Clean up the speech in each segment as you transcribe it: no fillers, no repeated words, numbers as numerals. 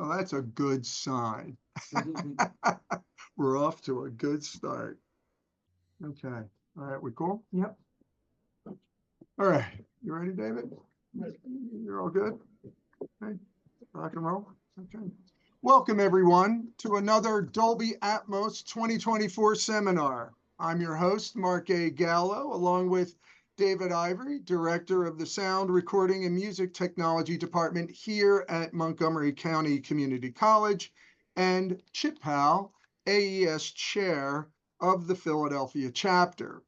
Oh, that's a good sign. We're off to a good start. Okay. All right, we cool? Yep. All right. You ready, David? You're all good? Okay. Rock and roll? Okay. Welcome, everyone, to another Dolby Atmos 2024 seminar. I'm your host, Marc A Gallo, along with David Ivory, Director of the Sound, Recording, and Music Technology Department here at Montgomery County Community College, and Chip Powell, AES Chair of the Philadelphia chapter.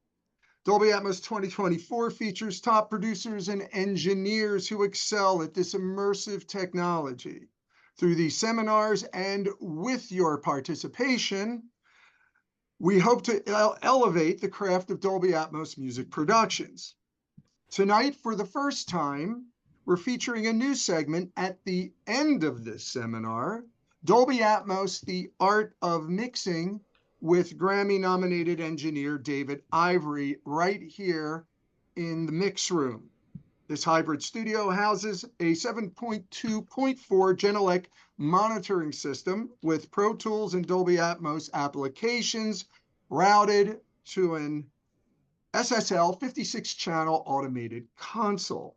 Dolby Atmos 2024 features top producers and engineers who excel at this immersive technology. Through these seminars and with your participation, we hope to elevate the craft of Dolby Atmos music productions. Tonight, for the first time, we're featuring a new segment at the end of this seminar, Dolby Atmos, the Art of Mixing, with Grammy-nominated engineer David Ivory right here in the mix room. This hybrid studio houses a 7.2.4 Genelec monitoring system with Pro Tools and Dolby Atmos applications routed to an SSL 56-channel automated console.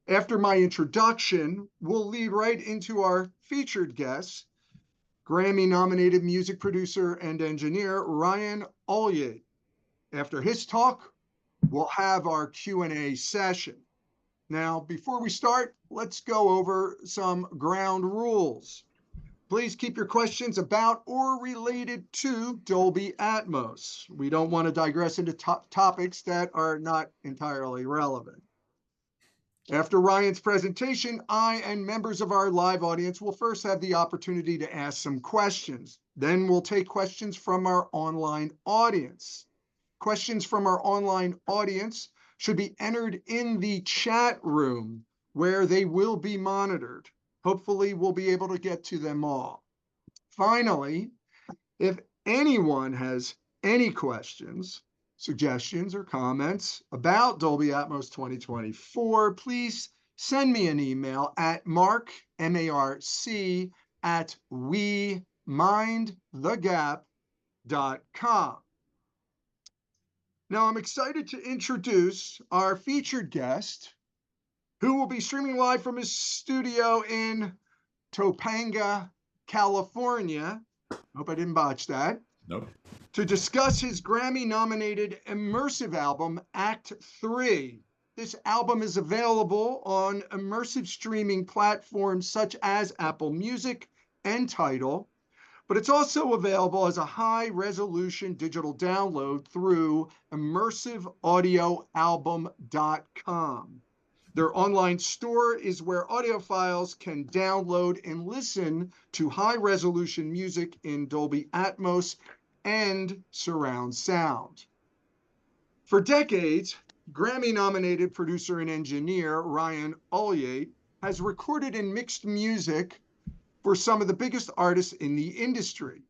After my introduction, we'll lead right into our featured guests, Grammy-nominated music producer and engineer Ryan Ulyate. After his talk, we'll have our Q&A session. Now, before we start, let's go over some ground rules. Please keep your questions about or related to Dolby Atmos. We don't want to digress into topics that are not entirely relevant. After Ryan's presentation, I and members of our live audience will first have the opportunity to ask some questions. Then we'll take questions from our online audience. Questions from our online audience should be entered in the chat room where they will be monitored. Hopefully, we'll be able to get to them all. Finally, if anyone has any questions, suggestions, or comments about Dolby Atmos 2024, please send me an email at marc, M-A-R-C, at wemindthegap.com. Now, I'm excited to introduce our featured guest, who will be streaming live from his studio in Topanga, California. Hope I didn't botch that. Nope. To discuss his Grammy-nominated immersive album, Act 3. This album is available on immersive streaming platforms such as Apple Music and Tidal, but it's also available as a high-resolution digital download through immersiveaudioalbum.com. Their online store is where audiophiles can download and listen to high-resolution music in Dolby Atmos and surround sound. For decades, Grammy-nominated producer and engineer Ryan Ulyate has recorded and mixed music for some of the biggest artists in the industry.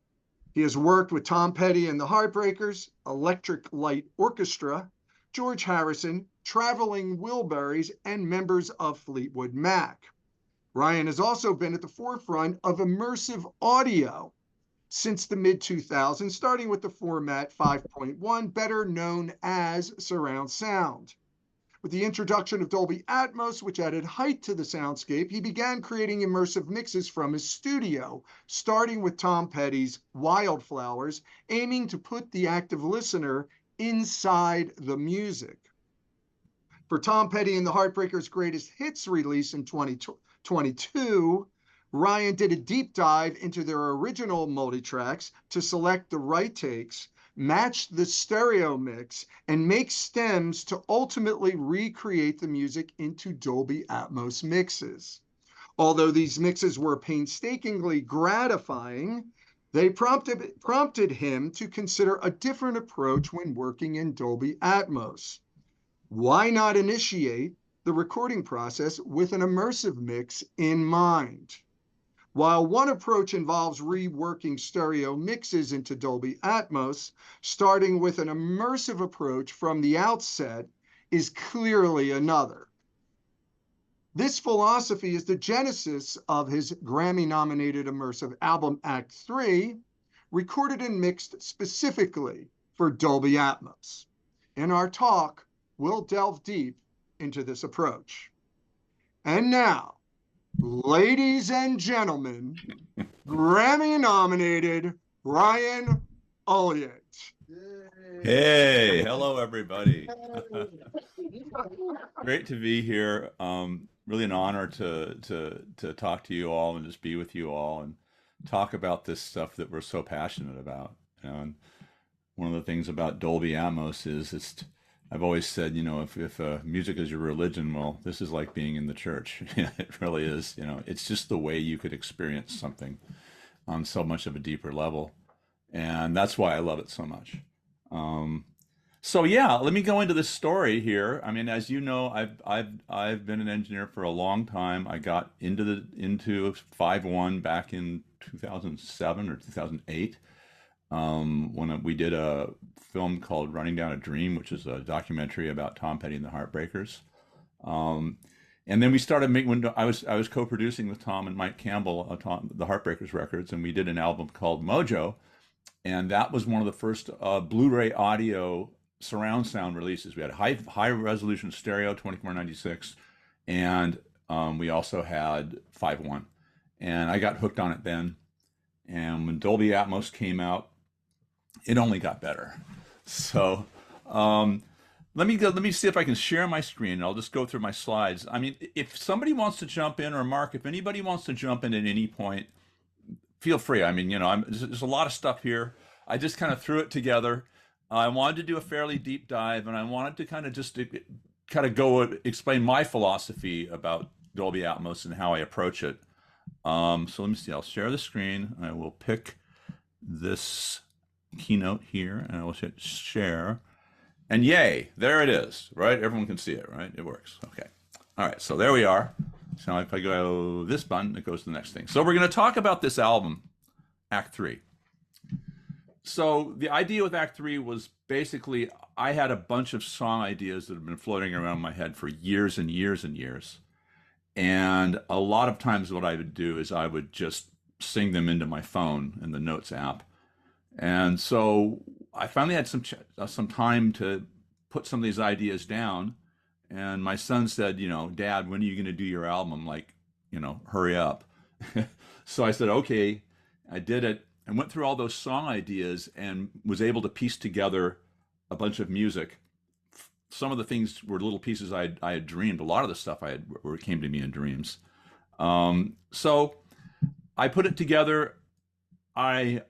He has worked with Tom Petty and the Heartbreakers, Electric Light Orchestra, George Harrison, Traveling Wilburys, and members of Fleetwood Mac. Ryan has also been at the forefront of immersive audio since the mid-2000s, starting with the format 5.1, better known as surround sound. With the introduction of Dolby Atmos, which added height to the soundscape, he began creating immersive mixes from his studio, starting with Tom Petty's Wildflowers, aiming to put the active listener inside the music. For Tom Petty and the Heartbreakers' greatest hits release in 2022, Ryan did a deep dive into their original multitracks to select the right takes, match the stereo mix, and make stems to ultimately recreate the music into Dolby Atmos mixes. Although these mixes were painstakingly gratifying, they prompted him to consider a different approach when working in Dolby Atmos. Why not initiate the recording process with an immersive mix in mind? While one approach involves reworking stereo mixes into Dolby Atmos, starting with an immersive approach from the outset is clearly another. This philosophy is the genesis of his Grammy-nominated immersive album, Act 3, recorded and mixed specifically for Dolby Atmos. In our talk, we'll delve deep into this approach. And now, ladies and gentlemen, Grammy-nominated Brian Ulyate. Hey, hello everybody. Great to be here. Really an honor to talk to you all and just be with you all and talk about this stuff that we're so passionate about. And one of the things about Dolby Atmos is I've always said, if music is your religion, well, this is like being in the church. It really is. It's just the way you could experience something on so much of a deeper level, and that's why I love it so much. So yeah, let me go into this story here. I mean, as you know, I've been an engineer for a long time. I got into 5.1 back in 2007 or 2008, when we did a film called Running Down a Dream, which is a documentary about Tom Petty and the Heartbreakers. And then we started making, when I was co-producing with Tom and Mike Campbell the Heartbreakers records, and we did an album called Mojo, and that was one of the first Blu-ray audio surround sound releases. We had high resolution stereo 2496, and we also had 5.1, and I got hooked on it then. And when Dolby Atmos came out, it only got better. So let me see if I can share my screen, and I'll just go through my slides. I mean, if somebody wants to jump in, or Mark, if anybody wants to jump in at any point, feel free. I mean, there's a lot of stuff here. I just kind of threw it together. I wanted to do a fairly deep dive, and I wanted to kind of go explain my philosophy about Dolby Atmos and how I approach it. So let me see. I'll share the screen. I will pick this keynote here, and I will hit share. And yay, there it is, right? Everyone can see it, right? It works. Okay. All right, so there we are. So if I go this button, it goes to the next thing. So we're going to talk about this album, Act 3. So the idea with Act 3 was basically I had a bunch of song ideas that have been floating around my head for years and years and years. And a lot of times what I would do is I would just sing them into my phone in the Notes app. And so I finally had some time to put some of these ideas down. And my son said, Dad, when are you going to do your album? Like, hurry up. So I said, okay. I did it and went through all those song ideas and was able to piece together a bunch of music. Some of the things were little pieces I had dreamed. A lot of the stuff came to me in dreams. So I put it together. I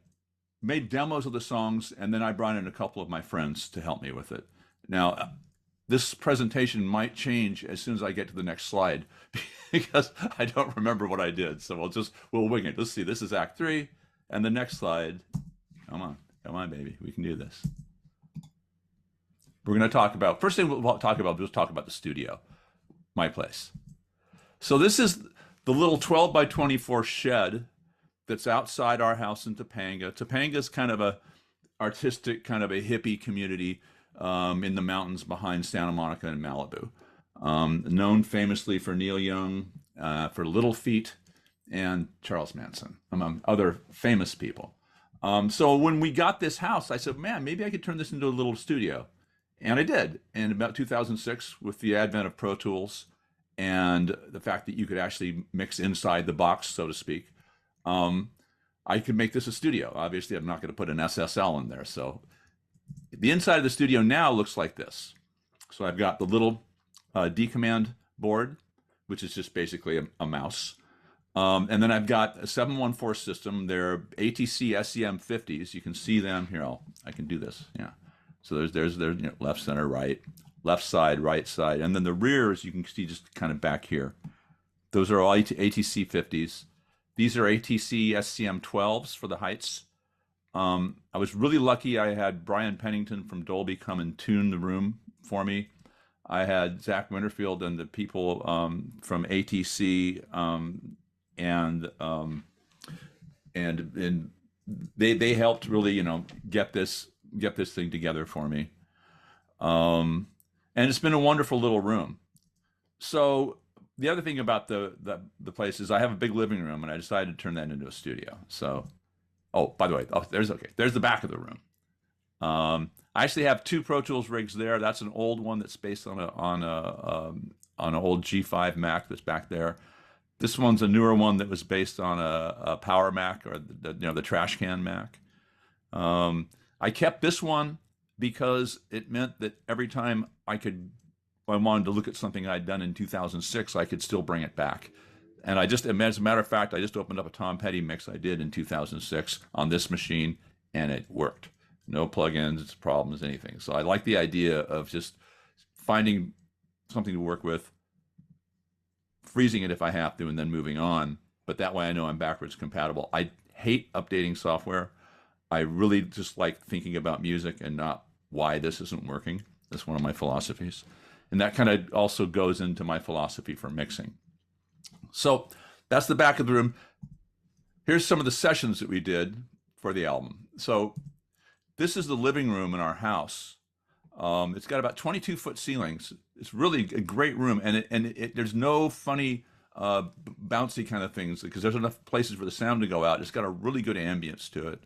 made demos of the songs, and then I brought in a couple of my friends to help me with it. Now, this presentation might change as soon as I get to the next slide because I don't remember what I did. So we'll wing it. Let's see. This is Act 3, and the next slide. Come on, baby. We can do this. We're going to talk about, first thing we'll talk about the studio, my place. So this is the little 12 by 24 shed that's outside our house in Topanga. Topanga is kind of a artistic, kind of a hippie community in the mountains behind Santa Monica and Malibu. Known famously for Neil Young, for Little Feat, and Charles Manson, among other famous people. So when we got this house, I said, man, maybe I could turn this into a little studio. And I did. In about 2006, with the advent of Pro Tools and the fact that you could actually mix inside the box, so to speak, I could make this a studio. Obviously, I'm not going to put an SSL in there. So the inside of the studio now looks like this. So I've got the little D-command board, which is just basically a mouse. And then I've got a 714 system. They're ATC SEM50s. You can see them here. I can do this. Yeah. So there's left, center, right, left side, right side. And then the rears, you can see just kind of back here. Those are all ATC 50s. These are ATC SCM12s for the heights. I was really lucky. I had Brian Pennington from Dolby come and tune the room for me. I had Zach Winterfield and the people from ATC, and they helped really, get this thing together for me. And it's been a wonderful little room. So the other thing about the place is I have a big living room, and I decided to turn that into a studio. So, oh, by the way, there's the back of the room. I actually have two Pro Tools rigs there. That's an old one that's based on an old G5 Mac that's back there. This one's a newer one that was based on a Power Mac, or the trash can Mac. I kept this one because it meant that every time I wanted to look at something I'd done in 2006, I could still bring it back. And as a matter of fact, I just opened up a Tom Petty mix I did in 2006 on this machine, and it worked. No plugins, problems, anything. So I like the idea of just finding something to work with, freezing it if I have to, and then moving on. But that way I know I'm backwards compatible. I hate updating software. I really just like thinking about music and not why this isn't working. That's one of my philosophies. And that kind of also goes into my philosophy for mixing. So that's the back of the room. Here's some of the sessions that we did for the album. So this is the living room in our house. It's got about 22-foot ceilings. It's really a great room, and there's no funny, bouncy kind of things because there's enough places for the sound to go out. It's got a really good ambience to it.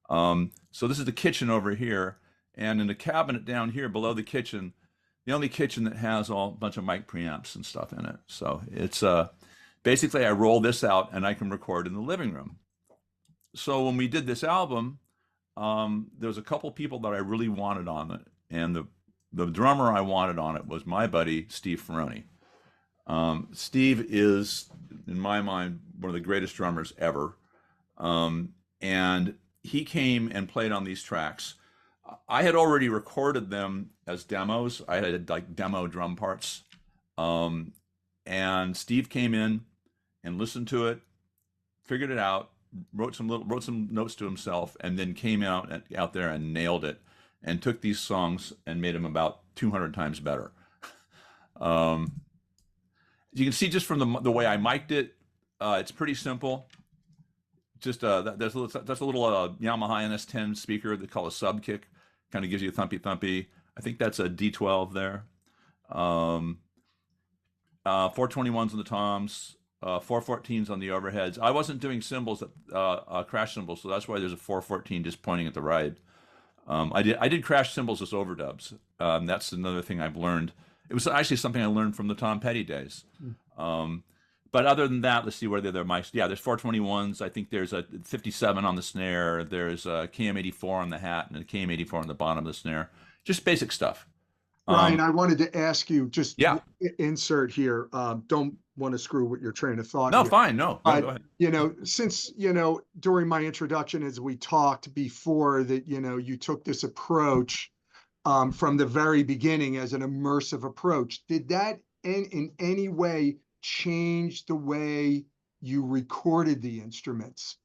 So this is the kitchen over here, and in the cabinet down here below the kitchen, the only kitchen that has a bunch of mic preamps and stuff in it. So it's basically I roll this out and I can record in the living room. So when we did this album, there was a couple people that I really wanted on it, and the drummer I wanted on it was my buddy Steve Ferroni. Steve is, in my mind, one of the greatest drummers ever, and he came and played on these tracks. I had already recorded them as demos. I had like demo drum parts, and Steve came in and listened to it, figured it out, wrote some notes to himself, and then came out there and nailed it, and took these songs and made them about 200 times better. You can see just from the way I mic'd it, it's pretty simple. Just that's a little Yamaha NS10 speaker they call a sub kick, kind of gives you a thumpy thumpy. I think that's a D12 there. 421s on the toms. 414s on the overheads. I wasn't doing cymbals, crash cymbals, so that's why there's a 414 just pointing at the right. I did crash cymbals as overdubs. That's another thing I've learned. It was actually something I learned from the Tom Petty days. But other than that, let's see where the other mics. Yeah, there's 421s. I think there's a 57 on the snare. There's a KM84 on the hat and a KM84 on the bottom of the snare. Just basic stuff. Ryan, I wanted to ask you, just insert here. Don't want to screw with your train of thought. No, here. fine. No, go ahead. Since, during my introduction, as we talked before, that, you took this approach from the very beginning as an immersive approach. Did that in any way change the way you recorded the instruments?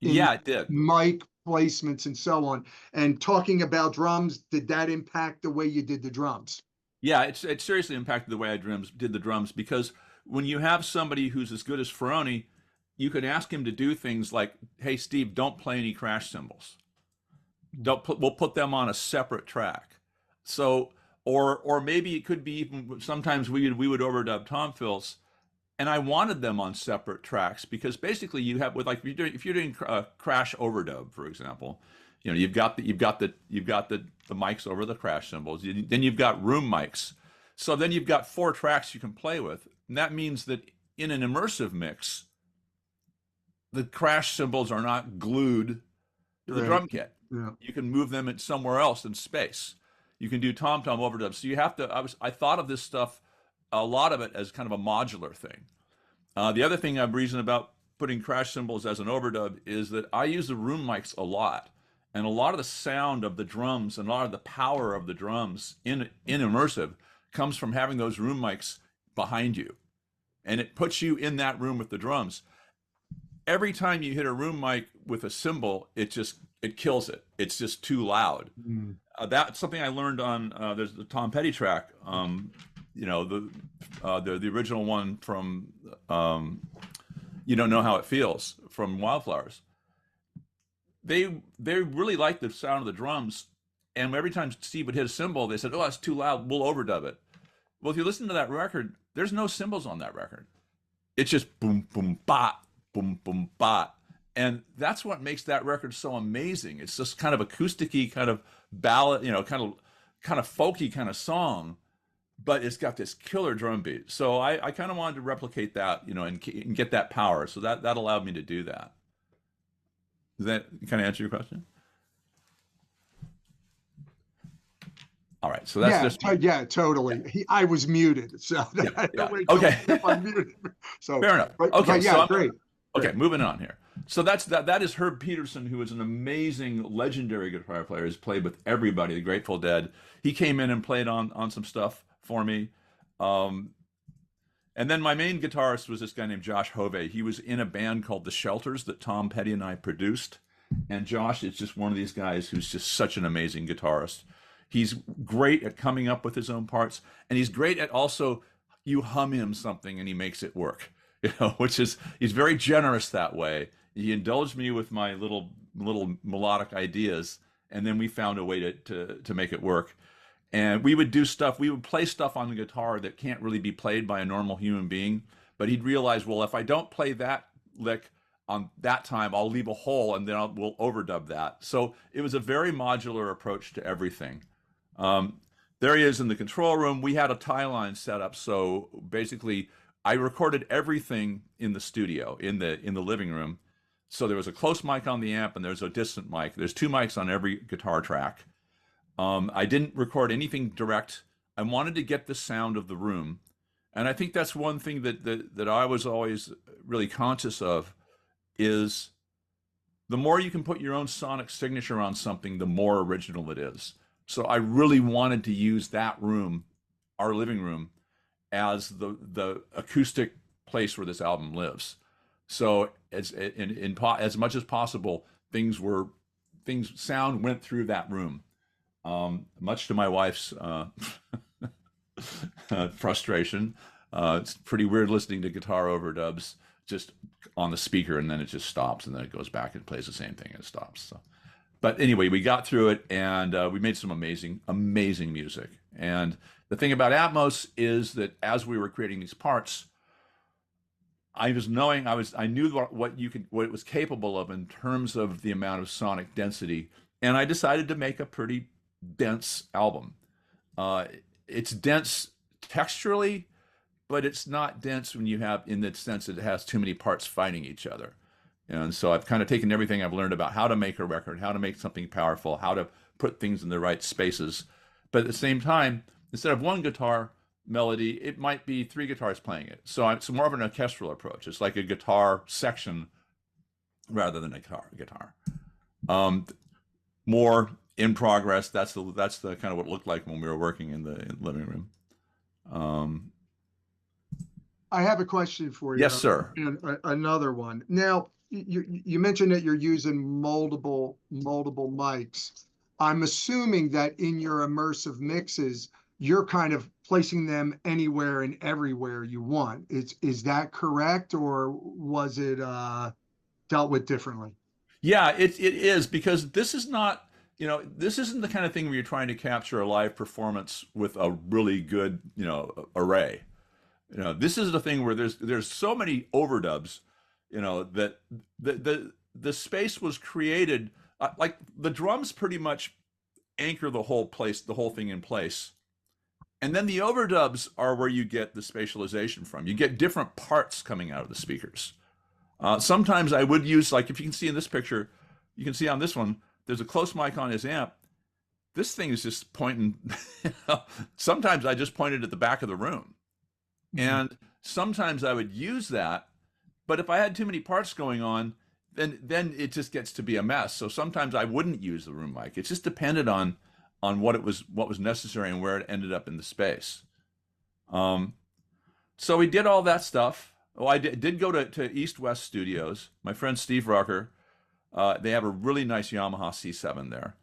Yeah, it did. Mic placements and so on. And talking about drums, did that impact the way you did the drums? Yeah, it seriously impacted the way I did the drums, because when you have somebody who's as good as Ferroni, you can ask him to do things like, "Hey, Steve, don't play any crash cymbals. We'll put them on a separate track." So, or maybe it could be even sometimes we would overdub tom fills, and I wanted them on separate tracks because basically you have with like if you're doing crash overdub, for example, you've got the mics over the crash cymbals, then you've got room mics, so then you've got 4 tracks you can play with, and that means that in an immersive mix, the crash cymbals are not glued to the drum kit. Yeah. You can move them somewhere else in space. You can do tom-tom overdubs. So you have to, I thought of this stuff, a lot of it as kind of a modular thing. The other thing I'm reason about putting crash cymbals as an overdub is that I use the room mics a lot. And a lot of the sound of the drums and a lot of the power of the drums in immersive comes from having those room mics behind you. And it puts you in that room with the drums. Every time you hit a room mic with a cymbal, it kills it. It's just too loud. That's something I learned on there's the Tom Petty track. The original one from You Don't Know How It Feels from Wildflowers. They really liked the sound of the drums, and every time Steve would hit a cymbal, they said, "Oh, that's too loud. We'll overdub it." Well, if you listen to that record, There's no cymbals on that record. It's just boom, boom, bop, boom, boom, bop. And that's what makes that record so amazing. It's just kind of acousticy, kind of ballad, kind of folky kind of song, but it's got this killer drum beat. So I kind of wanted to replicate that, and get that power. So that allowed me to do that. Does that kind of answer your question? All right, so that's yeah, totally. I was muted, so okay. I'm muted. So fair enough. But, okay, but yeah, so great. Okay, moving on here. So that is Herb Peterson, who is an amazing, legendary guitar player. He's played with everybody, the Grateful Dead. He came in and played on some stuff for me. And then my main guitarist was this guy named Josh Hove. He was in a band called The Shelters that Tom Petty and I produced. And Josh is just one of these guys who's just such an amazing guitarist. He's great at coming up with his own parts, and he's great at also, you hum him something and he makes it work, he's very generous that way. He indulged me with my little melodic ideas, and then we found a way to make it work. And we would play stuff on the guitar that can't really be played by a normal human being, but he'd realize, well, if I don't play that lick on that time, I'll leave a hole and then we'll overdub that. So it was a very modular approach to everything. There he is in the control room. We had a tie line set up, so basically I recorded everything in the studio, in the living room. So there was a close mic on the amp and there's a distant mic. There's 2 mics on every guitar track. I didn't record anything direct. I wanted to get the sound of the room. And I think that's one thing that I was always really conscious of, is the more you can put your own sonic signature on something, the more original it is. So I really wanted to use that room, our living room, as the acoustic place where this album lives. So as much as possible, sound went through that room. Much to my wife's frustration. It's pretty weird listening to guitar overdubs just on the speaker, and then it just stops, and then it goes back and plays the same thing and it stops. So. But anyway, we got through it, and we made some amazing, amazing music. And the thing about Atmos is that as we were creating these parts, I knew what it was capable of in terms of the amount of sonic density, and I decided to make a pretty dense album. It's dense texturally, but it's not dense when you have, in the sense that it has too many parts fighting each other. And so I've kind of taken everything I've learned about how to make a record, how to make something powerful, how to put things in the right spaces. But at the same time, instead of one guitar melody, it might be 3 guitars playing it. So it's more of an orchestral approach. It's like a guitar section rather than a guitar. More in progress. That's the kind of what it looked like when we were working in the living room. I have a question for you. Yes, sir. And another one. Now, you mentioned that you're using multiple mics. I'm assuming that in your immersive mixes, you're kind of placing them anywhere and everywhere you want. Is that correct, or was it dealt with differently? Yeah, it is, because this is not, this isn't the kind of thing where you're trying to capture a live performance with a really good, array. This is the thing where there's so many overdubs, that the space was created, like the drums pretty much anchor the whole thing in place. And then the overdubs are where you get the spatialization from. You get different parts coming out of the speakers. Sometimes I would use, like if you can see in this picture, you can see on this one, there's a close mic on his amp. This thing is just pointing. Sometimes I just pointed at the back of the room. And sometimes I would use that, but if I had too many parts going on, then it just gets to be a mess. So sometimes I wouldn't use the room mic. It just depended on what was necessary and where it ended up in the space. So we did all that stuff. Oh, I did go to East West Studios. My friend Steve Rucker, they have a really nice Yamaha C7 there.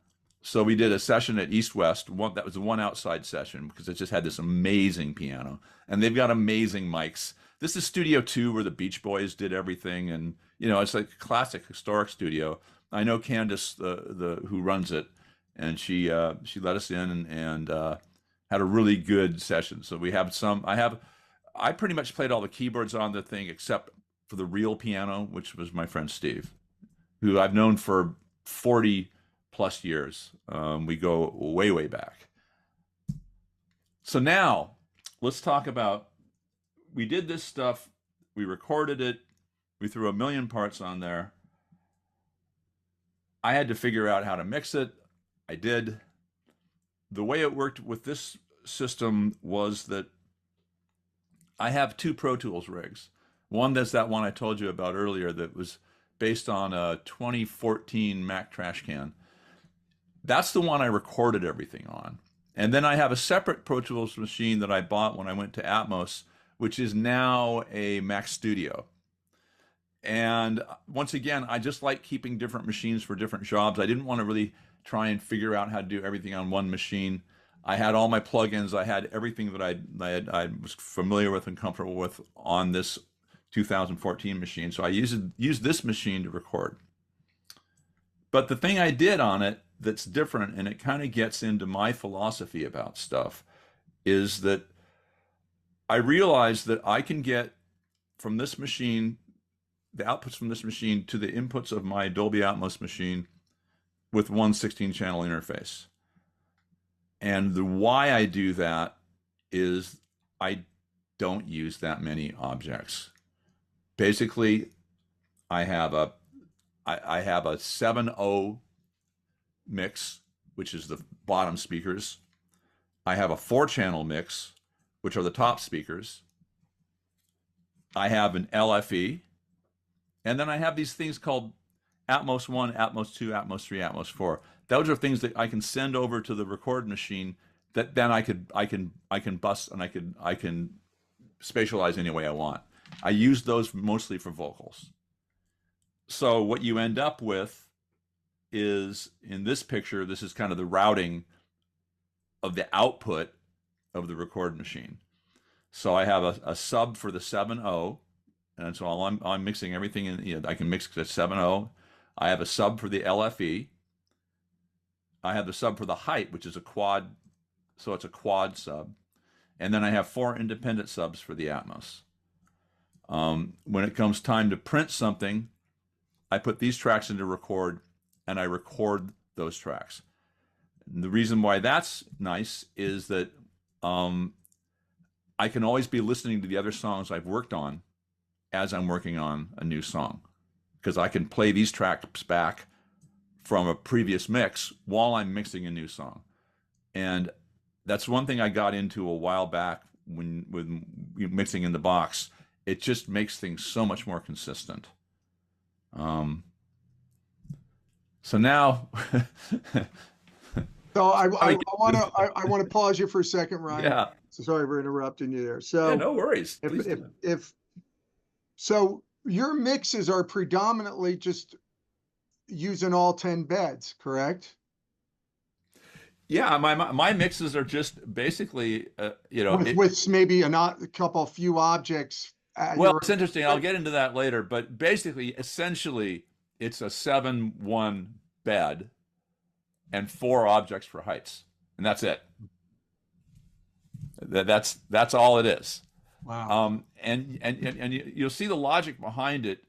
So we did a session at East West. That was the one outside session because it just had this amazing piano, and they've got amazing mics. This is Studio 2 where the Beach Boys did everything, and it's like a classic historic studio. I know Candace, who runs it, and she let us in and had a really good session. So we have I pretty much played all the keyboards on the thing except for the real piano, which was my friend Steve, who I've known for 40 plus years. We go way, way back. So now let's talk about, we did this stuff, we recorded it, we threw a million parts on there. I had to figure out how to mix it. I did. The way it worked with this system was that I have two Pro Tools rigs. One that's that one I told you about earlier that was based on a 2014 Mac trash can. That's the one I recorded everything on. And then I have a separate Pro Tools machine that I bought when I went to Atmos, which is now a Mac Studio. And once again, I just like keeping different machines for different jobs. I didn't want to really try and figure out how to do everything on one machine. I had all my plugins. I had everything that I was familiar with and comfortable with on this 2014 machine. So I used this machine to record. But the thing I did on it that's different, and it kind of gets into my philosophy about stuff, is that I realized that I can get from this machine, the outputs from this machine to the inputs of my Dolby Atmos machine with one 16-channel interface. And the why I do that is I don't use that many objects. Basically, I have a 7.0 mix, which is the bottom speakers. I have a 4-channel mix, which are the top speakers. I have an LFE, and then I have these things called Atmos 1, Atmos 2, Atmos 3, Atmos 4. Those are things that I can send over to the record machine that then I can bust and I can spatialize any way I want. I use those mostly for vocals. So what you end up with is, in this picture, this is kind of the routing of the output of the record machine. So I have a sub for the 7.0, and so I'm mixing everything in. You know, I can mix the 7.0. I have a sub for the LFE. I have the sub for the height, which is a quad, so it's a quad sub. And then I have 4 independent subs for the Atmos. When it comes time to print something, I put these tracks into record, and I record those tracks. And the reason why that's nice is that I can always be listening to the other songs I've worked on as I'm working on a new song, because I can play these tracks back from a previous mix while I'm mixing a new song. And that's one thing I got into a while back with mixing in the box. It just makes things so much more consistent. So now, So I want to pause you for a second, Ryan. yeah, So sorry for interrupting you there. So yeah, no worries. So your mixes are predominantly just using all 10 beds, correct? Yeah, my mixes are just basically, With maybe a couple few objects. Well, it's interesting. I'll get into that later, but basically, essentially, it's a 7-1 bed and 4 objects for heights, and that's it. That's all it is. Wow. And you'll see the logic behind it.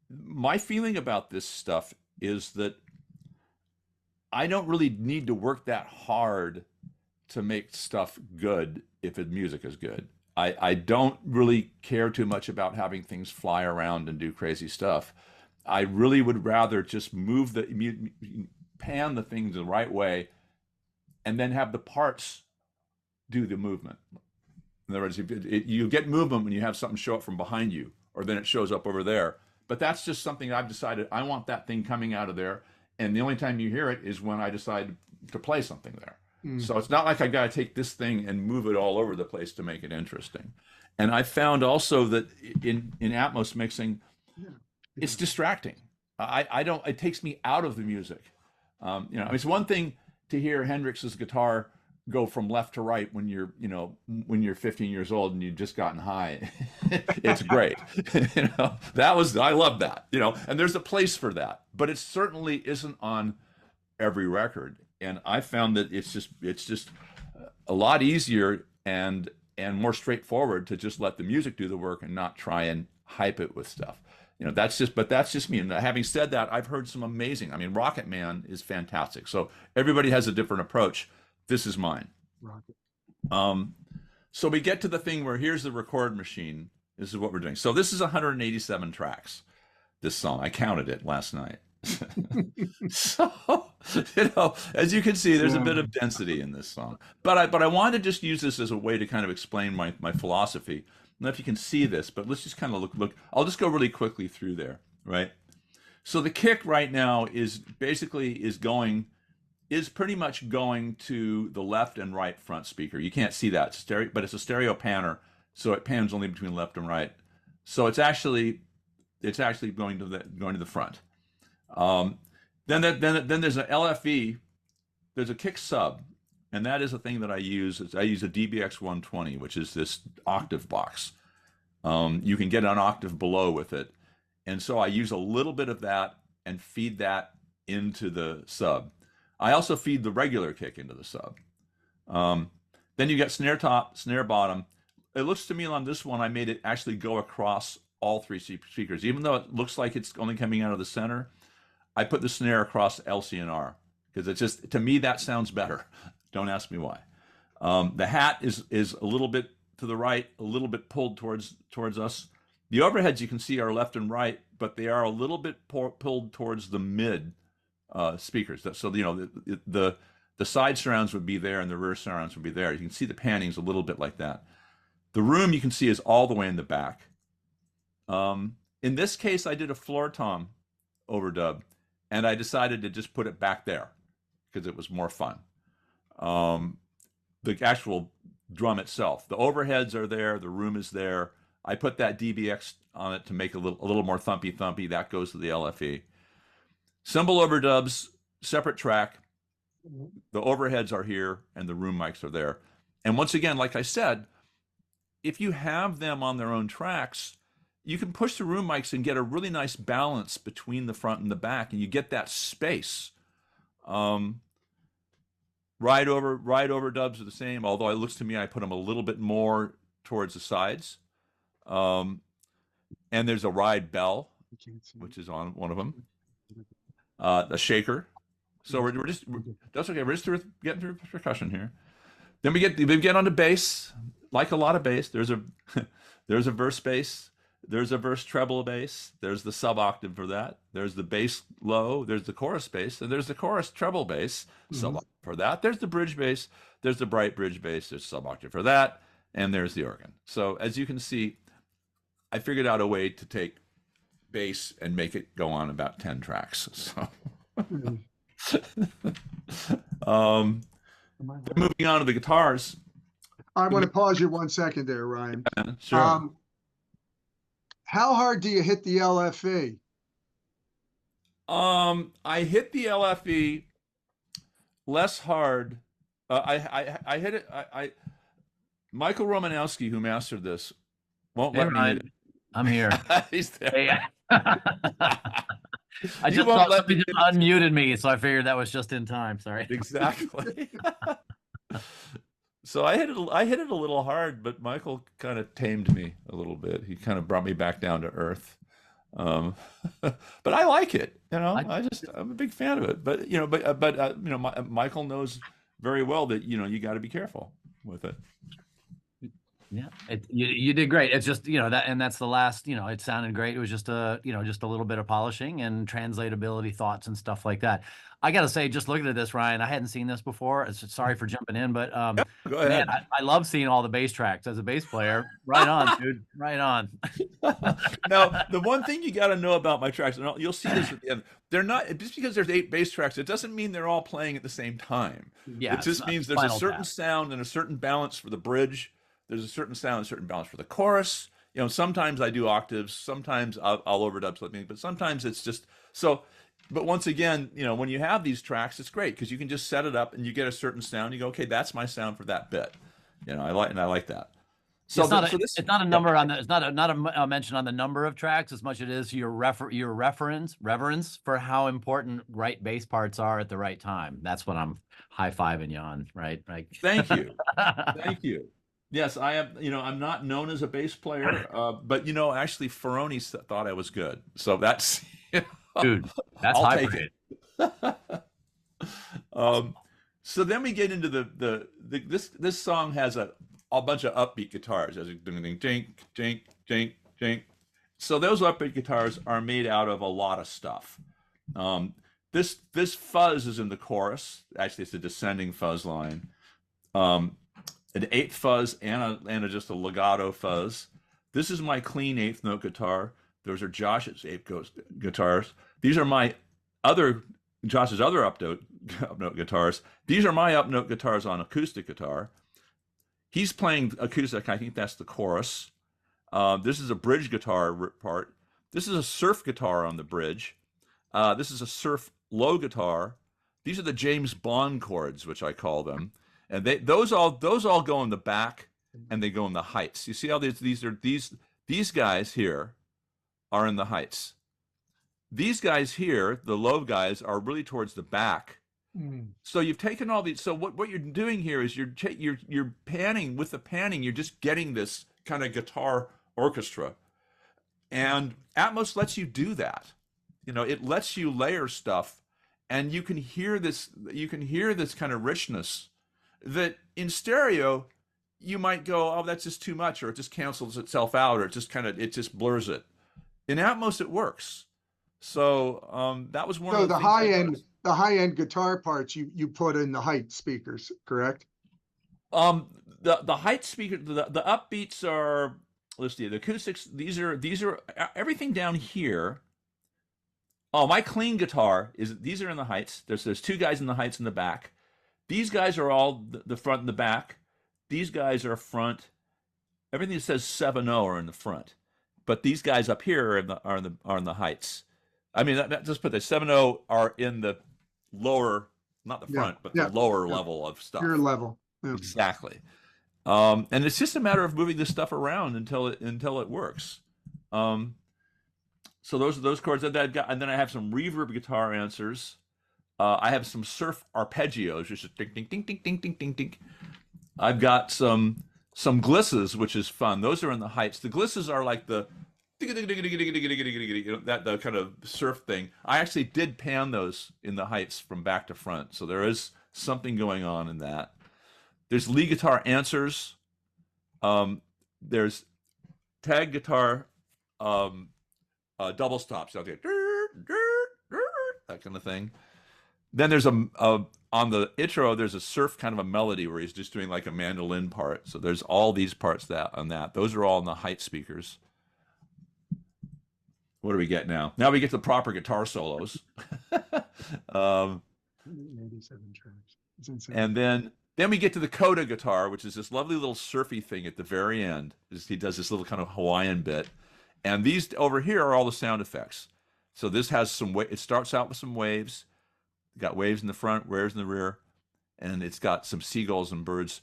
My feeling about this stuff is that I don't really need to work that hard to make stuff good if the music is good. I don't really care too much about having things fly around and do crazy stuff. I really would rather just pan the things the right way and then have the parts do the movement. In other words, you get movement when you have something show up from behind you, or then it shows up over there. But that's just something I've decided I want that thing coming out of there. And the only time you hear it is when I decide to play something there. So it's not like I got to take this thing and move it all over the place to make it interesting. And I found also that in Atmos mixing, it's distracting. It takes me out of the music. It's one thing to hear Hendrix's guitar go from left to right when you're 15 years old and you've just gotten high. It's great. I love that, and there's a place for that, but it certainly isn't on every record. And I found that it's just a lot easier, and and more straightforward to just let the music do the work and not try and hype it with stuff. That's just me. And having said that, I've heard some amazing. I mean, Rocket Man is fantastic. So everybody has a different approach. This is mine. Rocket. So we get to the thing where here's the record machine. This is what we're doing. So this is 187 tracks. This song, I counted it last night. So, as you can see, there's a bit of density in this song. But I wanted to just use this as a way to kind of explain my philosophy. I don't know if you can see this, but let's just kind of look. I'll just go really quickly through there, right? So the kick right now is pretty much going to the left and right front speaker. You can't see that stereo, but it's a stereo panner, so it pans only between left and right. So it's actually going to the front. Then there's an LFE. There's a kick sub, and that is a thing that I use. I use a DBX 120, which is this octave box. You can get an octave below with it, and so I use a little bit of that and feed that into the sub. I also feed the regular kick into the sub. Then you get snare top, snare bottom. It looks to me on this one, I made it actually go across all three speakers. Even though it looks like it's only coming out of the center, I put the snare across L, C, and R because it's just, to me, that sounds better. Don't ask me why. The hat is a little bit to the right, a little bit pulled towards us. The overheads you can see are left and right, but they are a little bit pulled towards the mid speakers. So the side surrounds would be there and the rear surrounds would be there. You can see the panning's a little bit like that. The room you can see is all the way in the back. In this case, I did a floor tom overdub, and I decided to just put it back there because it was more fun. The actual drum itself, the overheads are there, the room is there. I put that DBX on it to make a little more thumpy. That goes to the LFE. Cymbal overdubs, separate track. The overheads are here, and the room mics are there. And once again, like I said, if you have them on their own tracks, you can push the room mics and get a really nice balance between the front and the back, and you get that space. Ride overdubs are the same, although it looks to me I put them a little bit more towards the sides. And there's a ride bell, which is on one of them. A shaker. So that's okay. We're just getting through percussion here. Then we get onto bass, like a lot of bass. There's a verse bass. There's a verse treble bass. There's the sub octave for that. There's the bass low. There's the chorus bass, and there's the chorus treble bass sub octave for that. There's the bridge bass. There's the bright bridge bass. There's sub octave for that, and there's the organ. So as you can see, I figured out a way to take bass and make it go on about 10 tracks. So, moving on to the guitars. I want to pause you 1 second there, Ryan. Sure. How hard do you hit the LFE? I hit the LFE less hard. I hit it. Michael Romanowski, who mastered this, won't let me hit it. I'm here. He's there. Hey. I just thought somebody just unmuted me, so I figured that was just in time. Sorry. Exactly. So I hit it a little hard, but Michael kind of tamed me a little bit. He kind of brought me back down to earth. But I like it. I'm a big fan of it. But Michael knows very well that you got to be careful with it. Yeah, you did great. It's just that's the last. It sounded great. It was just a little bit of polishing and translatability thoughts and stuff like that. I gotta say, just looking at this, Ryan, I hadn't seen this before. Sorry for jumping in, but go ahead. Man, I love seeing all the bass tracks as a bass player. Right on, dude. Right on. Now, the one thing you got to know about my tracks, and you'll see this at the end, they're not just because there's 8 bass tracks. It doesn't mean they're all playing at the same time. Yeah, it just means there's a certain sound and a certain balance for the bridge. There's a certain sound and a certain balance for the chorus. Sometimes I do octaves, sometimes I'll overdub something, but sometimes it's just so. But once again, when you have these tracks, it's great because you can just set it up and you get a certain sound. You go, okay, that's my sound for that bit. I like that. So it's not a number on the. It's not a mention on the number of tracks as much as it is your reverence for how important right bass parts are at the right time. That's what I'm high-fiving you on, right? Thank you. Thank you. Yes, I am. I'm not known as a bass player, but actually, Ferroni thought I was good, so that's Dude, that's I'll high take praise. it. So then we get into this song has a bunch of upbeat guitars, as a ding ding ding ding ding ding. So those upbeat guitars are made out of a lot of stuff. This fuzz is in the chorus. Actually, it's a descending fuzz line. An eighth fuzz and just a legato fuzz. This is my clean eighth note guitar. Those are Josh's eighth guitars. These are Josh's other up note guitars. These are my up note guitars on acoustic guitar. He's playing acoustic. I think that's the chorus. This is a bridge guitar part. This is a surf guitar on the bridge. This is a surf low guitar. These are the James Bond chords, which I call them. And those all go in the back, and they go in the heights. You see how these guys here are in the heights. These guys here, the low guys, are really towards the back. So you've taken all these. So what you're doing here is you're panning with the panning. You're just getting this kind of guitar orchestra, and Atmos lets you do that. It lets you layer stuff, and you can hear this. You can hear this kind of richness that in stereo you might go, oh, that's just too much, or it just cancels itself out, or it just blurs it. In Atmos, it works. So that was one of the high end guitar parts you put in the height speakers, correct? The height speaker, the upbeats are, let's see, the acoustics. These are everything down here. Oh, my clean guitar these are in the heights. There's two guys in the heights in the back. These guys are all the front and the back. These guys are front. Everything that says 7-0 are in the front, but these guys up here are in the heights. I mean, just put the 7-0 are in the lower, not the front, but the lower level of stuff. Your level. Yeah. Exactly. And it's just a matter of moving this stuff around until it works. So those chords that I've got, and then I have some reverb guitar answers. I have some surf arpeggios, which is ding ding ding ding ding ding ding ding. I've got some glisses, which is fun. Those are in the heights. The glisses are like the that kind of surf thing. I actually did pan those in the heights from back to front, so there is something going on in that. There's lead guitar answers. There's tag guitar double stops out there, that kind of thing. Then there's on the intro, there's a surf kind of a melody where he's just doing like a mandolin part. So there's all these parts on that. Those are all in the height speakers. What do we get now? Now we get the proper guitar solos. 87 tracks. It's insane. And then we get to the coda guitar, which is this lovely little surfy thing at the very end. He does this little kind of Hawaiian bit. And these over here are all the sound effects. So this has it starts out with some waves. Got waves in the front, waves in the rear, and it's got some seagulls and birds.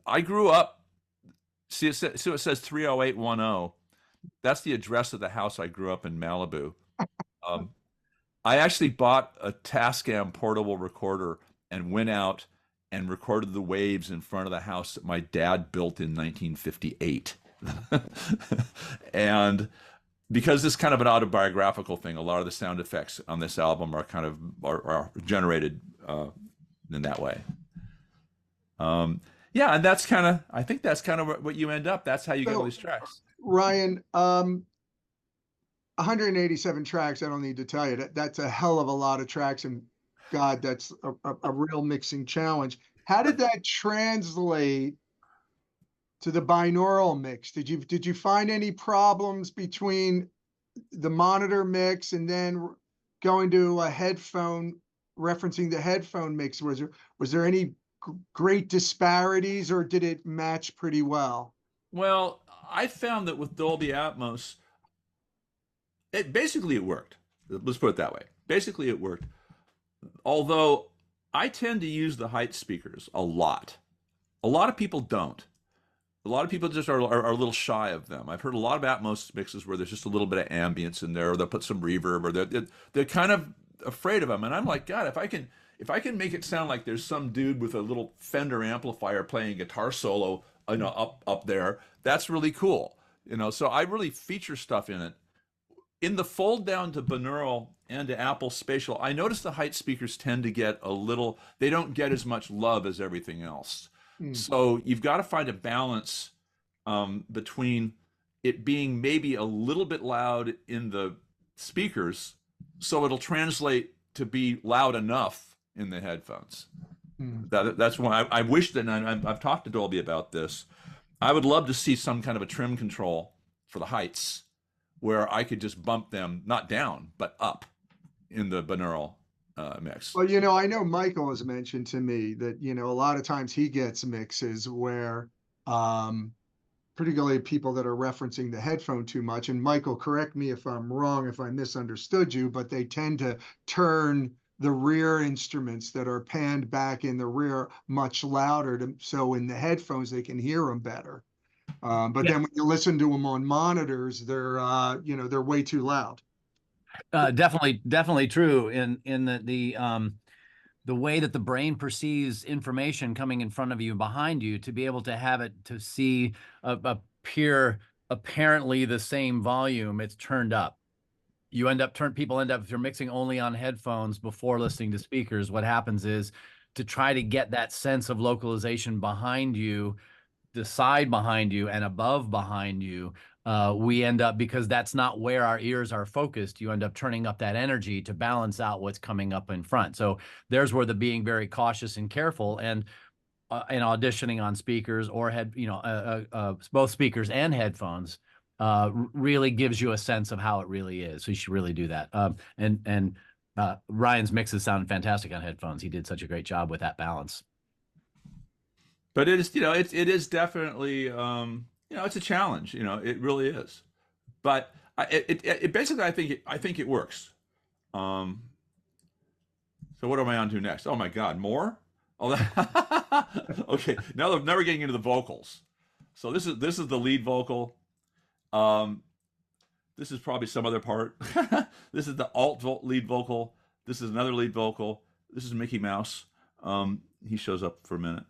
I grew up, so it says 30810. That's the address of the house I grew up in, Malibu. I actually bought a Tascam portable recorder and went out and recorded the waves in front of the house that my dad built in 1958. And because this is kind of an autobiographical thing, a lot of the sound effects on this album are kind of are generated in that way. Yeah, and I think that's kind of what you end up. That's how you get all these tracks. Ryan, 187 tracks. I don't need to tell you that's a hell of a lot of tracks, and God, that's a real mixing challenge. How did that translate to the binaural mix? Did you find any problems between the monitor mix and then going to a headphone, referencing the headphone mix? Was there any great disparities, or did it match pretty well? Well, I found that with Dolby Atmos, it worked. Let's put it that way. Basically, it worked. Although I tend to use the height speakers a lot. A lot of people don't. A lot of people just are a little shy of them. I've heard a lot of Atmos mixes where there's just a little bit of ambience in there, or they'll put some reverb, or they're kind of afraid of them. And I'm like, God, if I can make it sound like there's some dude with a little Fender amplifier playing a guitar solo up there. That's really cool. So I really feature stuff in it. In the fold down to binaural and to Apple Spatial, I notice the height speakers tend to get they don't get as much love as everything else. So you've got to find a balance between it being maybe a little bit loud in the speakers, so it'll translate to be loud enough in the headphones. That's why I wish that, and I've talked to Dolby about this, I would love to see some kind of a trim control for the heights where I could just bump them, not down, but up in the binaural mix. Well, I know Michael has mentioned to me that, a lot of times he gets mixes where, particularly people that are referencing the headphone too much, and Michael, correct me if I'm wrong, if I misunderstood you, but they tend to turn the rear instruments that are panned back in the rear much louder, so in the headphones they can hear them better. But then when you listen to them on monitors, they're they're way too loud. Definitely true. In the way that the brain perceives information coming in front of you, behind you, to be able to have it to see apparently the same volume, it's turned up. People end up, if you're mixing only on headphones before listening to speakers, what happens is, to try to get that sense of localization behind you, the side behind you and above behind you, we end up, because that's not where our ears are focused, you end up turning up that energy to balance out what's coming up in front. So there's where the being very cautious and careful, and auditioning on speakers or both speakers and headphones really gives you a sense of how it really is. So you should really do that. Ryan's mixes sound fantastic on headphones. He did such a great job with that balance. But it is, it is definitely, it's a challenge. It really is. But it basically, I think it works. So what am I on to next? Oh my God, more? Oh, okay. Now we're getting into the vocals. So this is the lead vocal. This is probably some other part. This is the lead vocal. This is another lead vocal. This is Mickey Mouse. He shows up for a minute.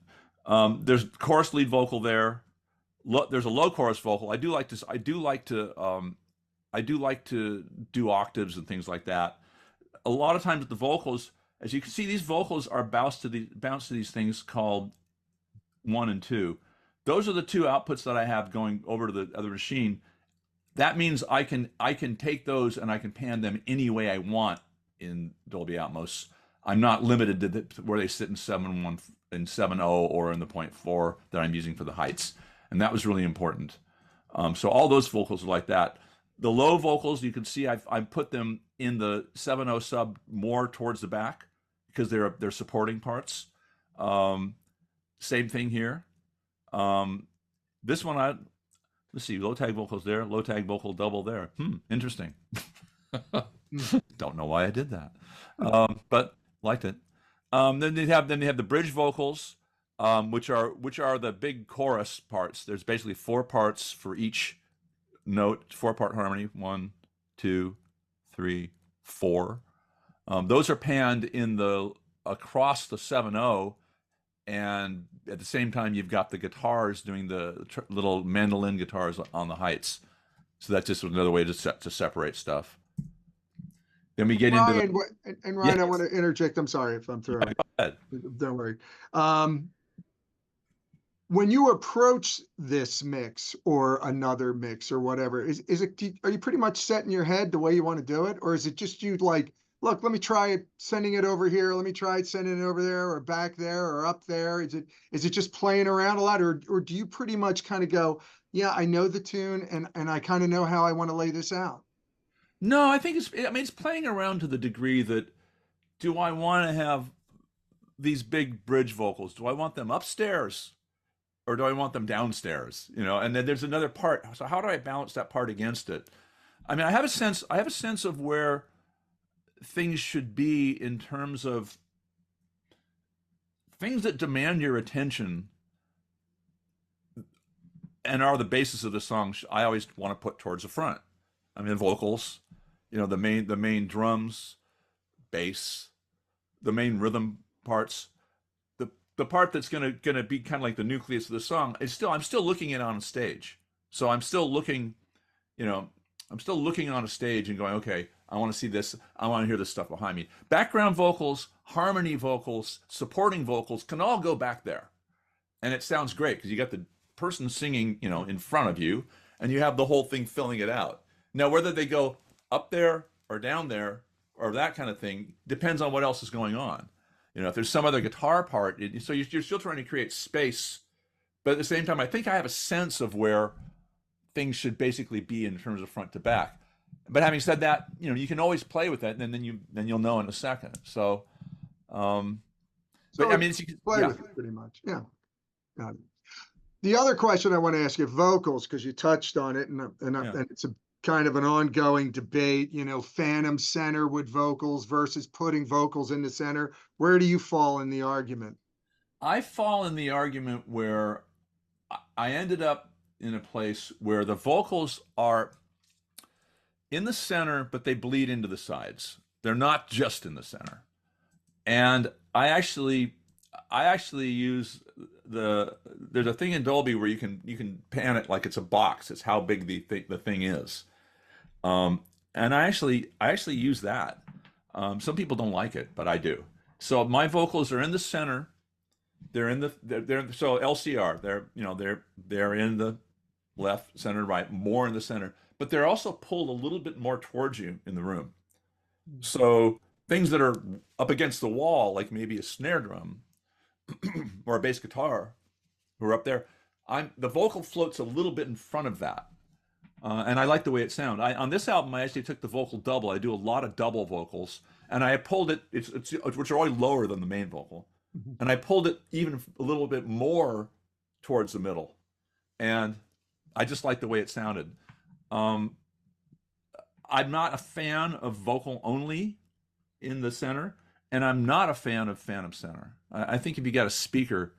There's chorus lead vocal there. There's a low chorus vocal. I do like to do octaves and things like that. A lot of times the vocals, as you can see, these vocals are bounced to these things called 1 and 2. Those are the two outputs that I have going over to the other machine. That means I can take those and I can pan them any way I want in Dolby Atmos. I'm not limited to where they sit in 7.1 and 7.0 or in the 0.4 that I'm using for the heights. And that was really important. So all those vocals are like that. The low vocals, you can see I've put them in the 7.0 sub more towards the back because they're supporting parts. Same thing here. This one, let's see, low tag vocals there, low tag vocal double there. Interesting. Don't know why I did that, but liked it. Then they have the bridge vocals, which are the big chorus parts. There's basically 4 parts for each note, 4-part harmony, 1, 2, 3, 4. Those are panned across the 7.0, and at the same time you've got the guitars doing the little mandolin guitars on the heights. So that's just another way to separate stuff. Then we get Ryan, into Ryan, yes. I want to interject. I'm sorry if I'm throwing. Go ahead. Don't worry. When you approach this mix or another mix or whatever, are you pretty much set in your head the way you want to do it, or is it just you like, look, let me try it, sending it over here, let me try it, sending it over there, or back there, or up there? Is it just playing around a lot, or do you pretty much kind of go, yeah, I know the tune and I kind of know how I want to lay this out? No, I think it's playing around to the degree that, do I want to have these big bridge vocals? Do I want them upstairs or do I want them downstairs? And then there's another part. So how do I balance that part against it? I mean, I have a sense of where things should be in terms of things that demand your attention and are the basis of the song. I always want to put towards the front. I mean, vocals, the main drums, bass, the main rhythm parts. the part that's gonna be kind of like the nucleus of the song is still, I'm still looking at it on stage. So I'm still looking, you know, I'm still looking on a stage and going, okay, I want to see this. I want to hear this stuff behind me. Background vocals, harmony vocals, supporting vocals can all go back there. And it sounds great because you got the person singing, you know, in front of you, and you have the whole thing filling it out. Now, whether they go up there or down there or that kind of thing depends on what else is going on. You know, if there's some other guitar part, so you're still trying to create space. But at the same time, I think I have a sense of where things should basically be in terms of front to back. But having said that, you know, you can always play with it, and then you'll know in a second. So, but I mean, you can play with it pretty much. Yeah. Got it. The other question I want to ask you, vocals, because you touched on it, and it's a kind of an ongoing debate, you know, phantom center with vocals versus putting vocals in the center. Where do you fall in the argument? I fall in the argument where I ended up in a place where the vocals are in the center, but they bleed into the sides. They're not just in the center. And I actually use there's a thing in Dolby where you can pan it like it's a box. It's how big the thing is. And I actually use that. Some people don't like it, but I do. So my vocals are in the center. They're so LCR. They're in the left, center, right, more in the center, but they're also pulled a little bit more towards you in the room. So things that are up against the wall, like maybe a snare drum or a bass guitar, who are up there, the vocal floats a little bit in front of that. And I like the way it sounds. On this album, I actually took the vocal double. I do a lot of double vocals, and I pulled it, which are always lower than the main vocal. And I pulled it even a little bit more towards the middle. And I just like the way it sounded. I'm not a fan of vocal only in the center, and I'm not a fan of phantom center. I think if you got a speaker,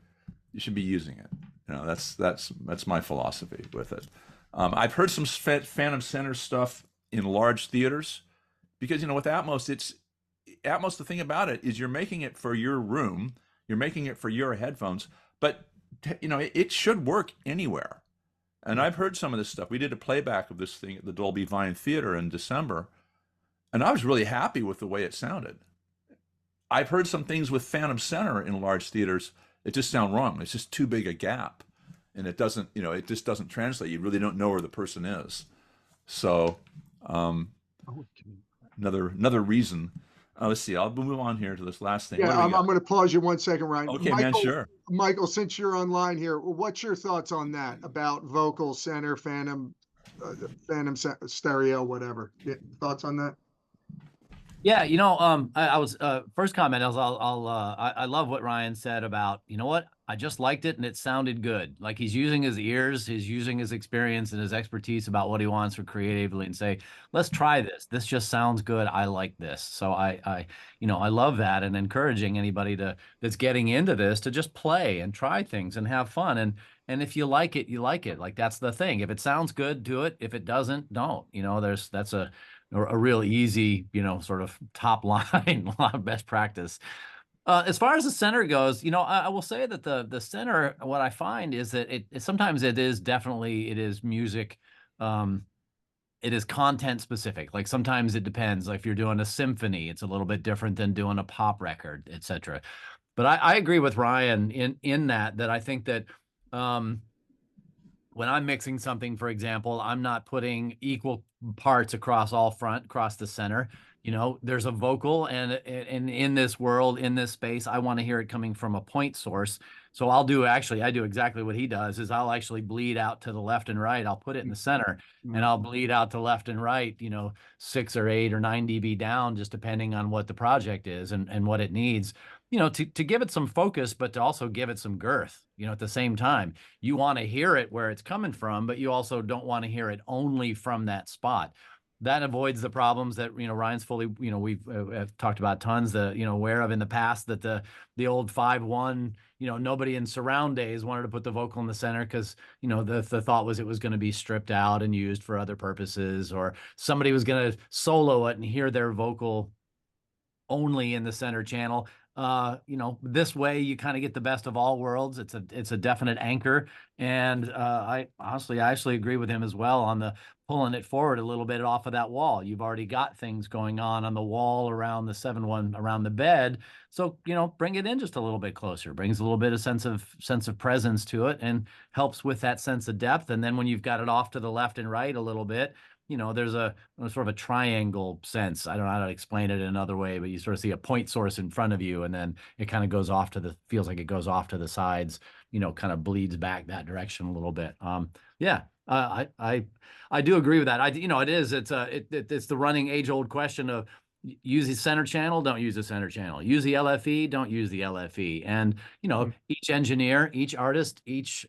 you should be using it. You know, that's my philosophy with it. I've heard some phantom center stuff in large theaters because, you know, with Atmos, Atmos, the thing about it is you're making it for your room, you're making it for your headphones, but you know, it should work anywhere. And I've heard some of this stuff. We did a playback of this thing at the Dolby Vine Theater in December, and I was really happy with the way it sounded. I've heard some things with phantom center in large theaters that just sound wrong. It's just too big a gap, and it doesn't, you know, it just doesn't translate. You really don't know where the person is. So another reason. Let's see. I'll move on here to this last thing. Yeah, I'm going to pause you 1 second, Ryan. Okay, man, sure. Michael, since you're online here, what's your thoughts on that about vocal center, phantom stereo, whatever? Thoughts on that? Yeah, you know, I was first comment. I love what Ryan said about, you know what, I just liked it and it sounded good. Like he's using his ears, he's using his experience and his expertise about what he wants for creatively and say, let's try this. This just sounds good. I like this. So I love that, and encouraging anybody that's getting into this to just play and try things and have fun. And if you like it, you like it. Like that's the thing. If it sounds good, do it. If it doesn't, don't. You know, that's a real easy, you know, sort of top line, a lot of best practice. As far as the center goes, you know, I will say that the center, what I find is that it sometimes it is music, it is content specific. Like sometimes it depends. Like if you're doing a symphony, it's a little bit different than doing a pop record, etc. But I agree with Ryan in that I think that when I'm mixing something, for example, I'm not putting equal parts across the center. You know, there's a vocal, and in this world, in this space, I want to hear it coming from a point source. So I do exactly what he does, is I'll actually bleed out to the left and right. I'll put it in the center, and I'll bleed out to left and right, you know, 6 or 8 or 9 dB down, just depending on what the project is and what it needs, you know, to give it some focus, but to also give it some girth, you know, at the same time. You want to hear it where it's coming from, but you also don't want to hear it only from that spot. That avoids the problems that, you know, Ryan's fully, you know, we've talked about tons, aware of in the past, that the old 5-1, you know, nobody in surround days wanted to put the vocal in the center because, you know, the thought was it was going to be stripped out and used for other purposes, or somebody was going to solo it and hear their vocal only in the center channel. You know, this way you kind of get the best of all worlds. It's a definite anchor. And I actually agree with him as well on the pulling it forward a little bit off of that wall. You've already got things going on the wall around the 7-1 around the bed. So, you know, bring it in just a little bit closer, brings a little bit of sense of presence to it and helps with that sense of depth. And then when you've got it off to the left and right a little bit, you know, there's a sort of a triangle sense. I don't know how to explain it in another way, but you sort of see a point source in front of you, and then it kind of goes off to the, feels like it goes off to the sides, you know, kind of bleeds back that direction a little bit. Yeah, I do agree with that. You know, it's the running age-old question of use the center channel, don't use the center channel. Use the LFE, don't use the LFE. And, you know, each engineer, each artist, each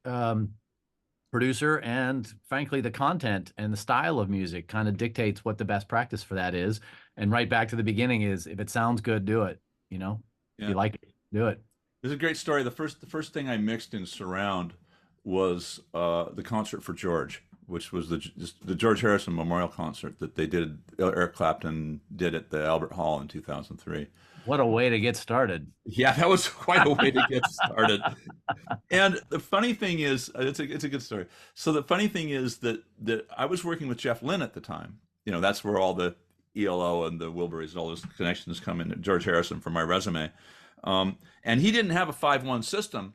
producer, and frankly, the content and the style of music kind of dictates what the best practice for that is. And right back to the beginning is, if it sounds good, do it. You know, if you like it, do it. There's a great story. The first thing I mixed in surround was the concert for George, which was the George Harrison Memorial Concert that they did. Eric Clapton did at the Albert Hall in 2003. What a way to get started. Yeah, that was quite a way to get started. And the funny thing is, it's a good story. So the funny thing is that I was working with Jeff Lynne at the time. You know, that's where all the ELO and the Wilburys and all those connections come in. George Harrison for my resume. And he didn't have a 5-1 system.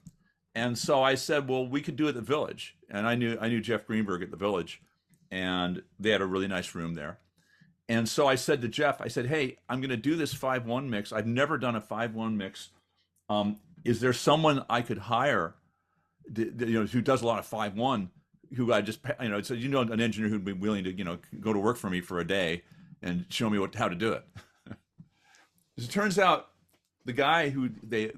And so I said, well, we could do it at the Village. And I knew Jeff Greenberg at the Village, and they had a really nice room there. And so I said to Jeff, I said, hey, I'm going to do this 5-1 mix. I've never done a 5-1 mix. Is there someone I could hire, you know, who does a lot of 5-1, who I just, you know, so you know, an engineer who'd be willing to, you know, go to work for me for a day and show me how to do it. As it turns out, the guy who they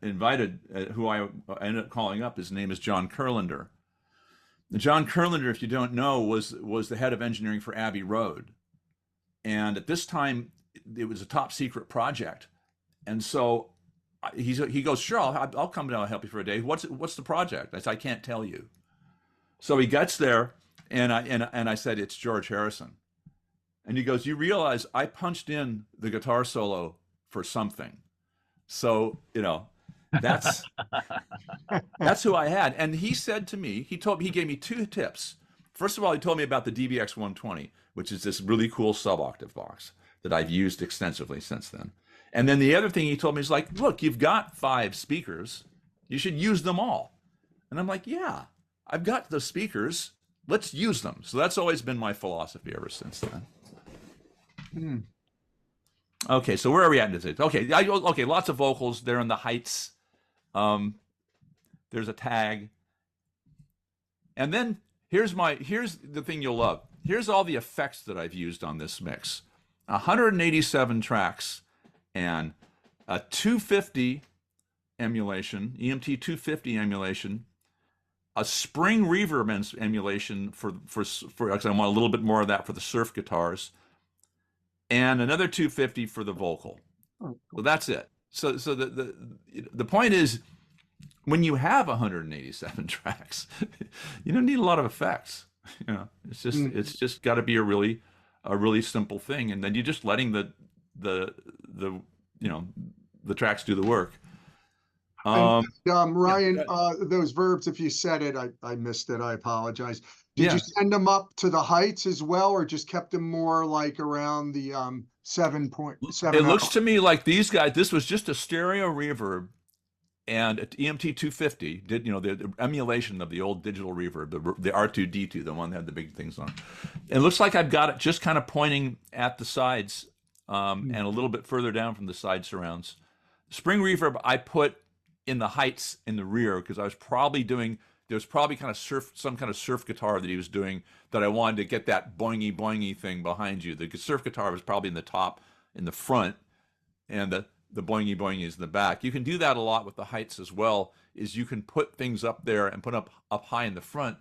invited, who I ended up calling up, his name is John Kurlander. John Kurlander, if you don't know, was the head of engineering for Abbey Road. And at this time, it was a top secret project. And so he goes, sure, I'll come down and help you for a day. What's the project? I said, I can't tell you. So he gets there, and I said, it's George Harrison. And he goes, you realize I punched in the guitar solo for something. So, you know, that's who I had. And he said to me, he gave me 2 tips. First of all, he told me about the DBX 120, which is this really cool sub-octave box that I've used extensively since then. And then the other thing he told me is like, look, you've got 5 speakers. You should use them all. And I'm like, yeah, I've got the speakers. Let's use them. So that's always been my philosophy ever since then. Okay, so where are we at today? Okay, lots of vocals. They're in the heights. There's a tag. And then here's the thing you'll love. Here's all the effects that I've used on this mix. 187 tracks and a 250 emulation, EMT 250 emulation, a spring reverb emulation for actually I want a little bit more of that for the surf guitars, and another 250 for the vocal. Well, that's it. So the point is, when you have 187 tracks, you don't need a lot of effects. You know, it's just got to be a really simple thing, and then you're just letting the tracks do the work. Ryan, those verbs, if you said it, I missed it. I apologize. Did you send them up to the heights as well, or just kept them more like around the 7.7? It looks to me like these guys, this was just a stereo reverb, and EMT 250 did, you know, the emulation of the old digital reverb, the R2D2, the one that had the big things on. It looks like I've got it just kind of pointing at the sides, and a little bit further down from the side surrounds. Spring reverb I put in the heights in the rear, because I was probably doing, there was probably some kind of surf guitar that he was doing that I wanted to get that boingy boingy thing behind you. The surf guitar was probably in the top, in the front, and the boingy boingy is in the back. You can do that a lot with the heights as well, is you can put things up there and put up high in the front.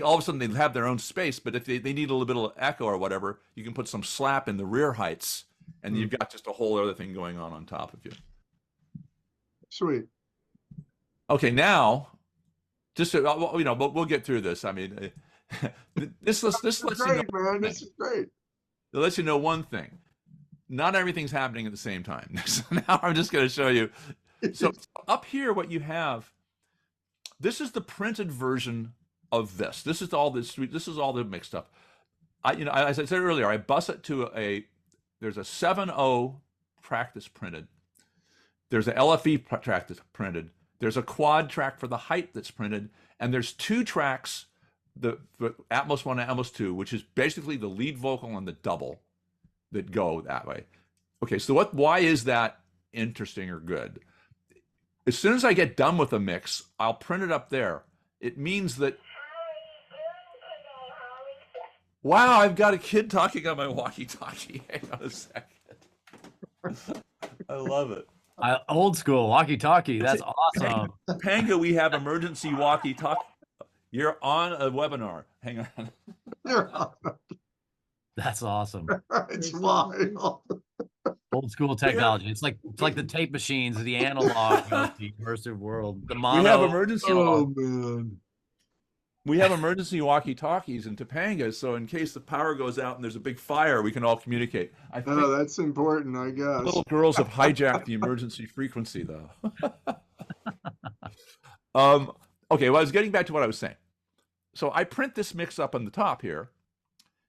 All of a sudden they have their own space, but if they need a little bit of echo or whatever, you can put some slap in the rear heights, and you've got just a whole other thing going on top of you. Sweet. Okay, now, just so, you know, but we'll get through this. I mean, this lets great, you know, man. This is great. It lets you know one thing. not everything's happening at the same time. So now I'm just going to show you. So up here, what you have, this is the printed version of this. This is all this. This is all the mixed stuff. As I said earlier, I bus it to there's a 7.0 track that's printed. There's an LFE track that's printed. There's a quad track for the height that's printed. And there's 2 tracks, the Atmos 1 and Atmos 2, which is basically the lead vocal and the double that go that way. Okay, so why is that interesting or good? As soon as I get done with a mix, I'll print it up there. It means that, wow, I've got a kid talking on my walkie-talkie. Hang on a second. I love it. Old school walkie-talkie. That's awesome. Topanga, we have emergency walkie-talkie. You're on a webinar. Hang on. That's awesome. It's wild. Old school technology. It's like the tape machines, the analog, the immersive world, the mono. We have emergency. Oh man. We have emergency walkie-talkies in Topanga, so in case the power goes out and there's a big fire, we can all communicate. I think that's important, I guess. little girls have hijacked the emergency frequency, though. Okay, well, I was getting back to what I was saying. So I print this mix up on the top here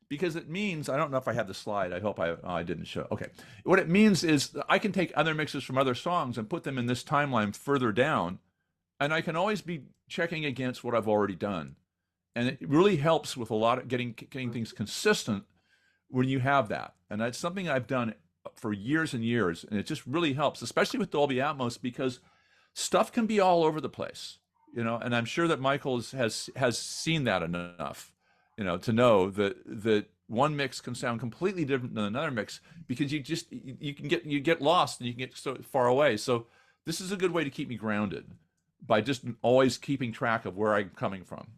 because it means, I don't know if I have the slide. I hope I didn't show. Okay. What it means is I can take other mixes from other songs and put them in this timeline further down, and I can always be checking against what I've already done. And it really helps with a lot of getting things consistent when you have that. And that's something I've done for years and years. And it just really helps, especially with Dolby Atmos, because stuff can be all over the place, and I'm sure that Michael has seen that enough, to know that one mix can sound completely different than another mix because you get lost and you can get so far away. So this is a good way to keep me grounded by just always keeping track of where I'm coming from.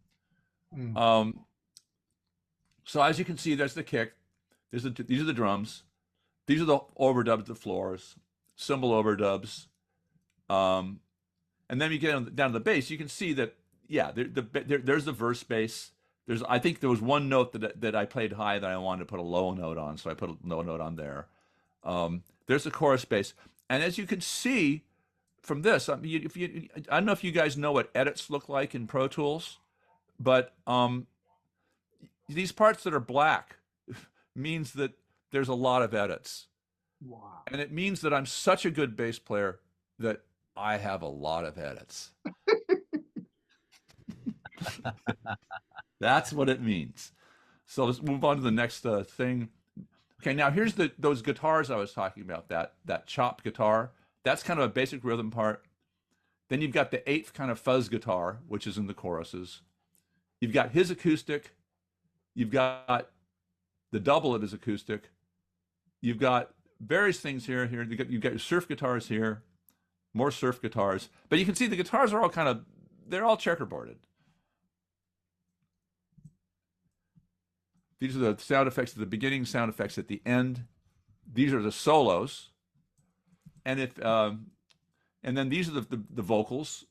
So as you can see, there's the kick. These are the drums. These are the overdubs, the floors, cymbal overdubs. And then you get down to the bass. You can see that, yeah, there's the verse bass. I think there was one note that I played high that I wanted to put a low note on, so I put a low note on there. There's the chorus bass, and as you can see from this, I don't know if you guys know what edits look like in Pro Tools. But these parts that are black means that there's a lot of edits. Wow. And it means that I'm such a good bass player that I have a lot of edits. That's what it means. So let's move on to the next thing. Okay, now here's those guitars I was talking about, that chopped guitar. That's kind of a basic rhythm part. Then you've got the 8th kind of fuzz guitar, which is in the choruses. You've got his acoustic. You've got the double of his acoustic. You've got various things here. You've got your surf guitars here, more surf guitars. But you can see the guitars are all they're all checkerboarded. These are the sound effects at the beginning, sound effects at the end. These are the solos. And then these are the vocals.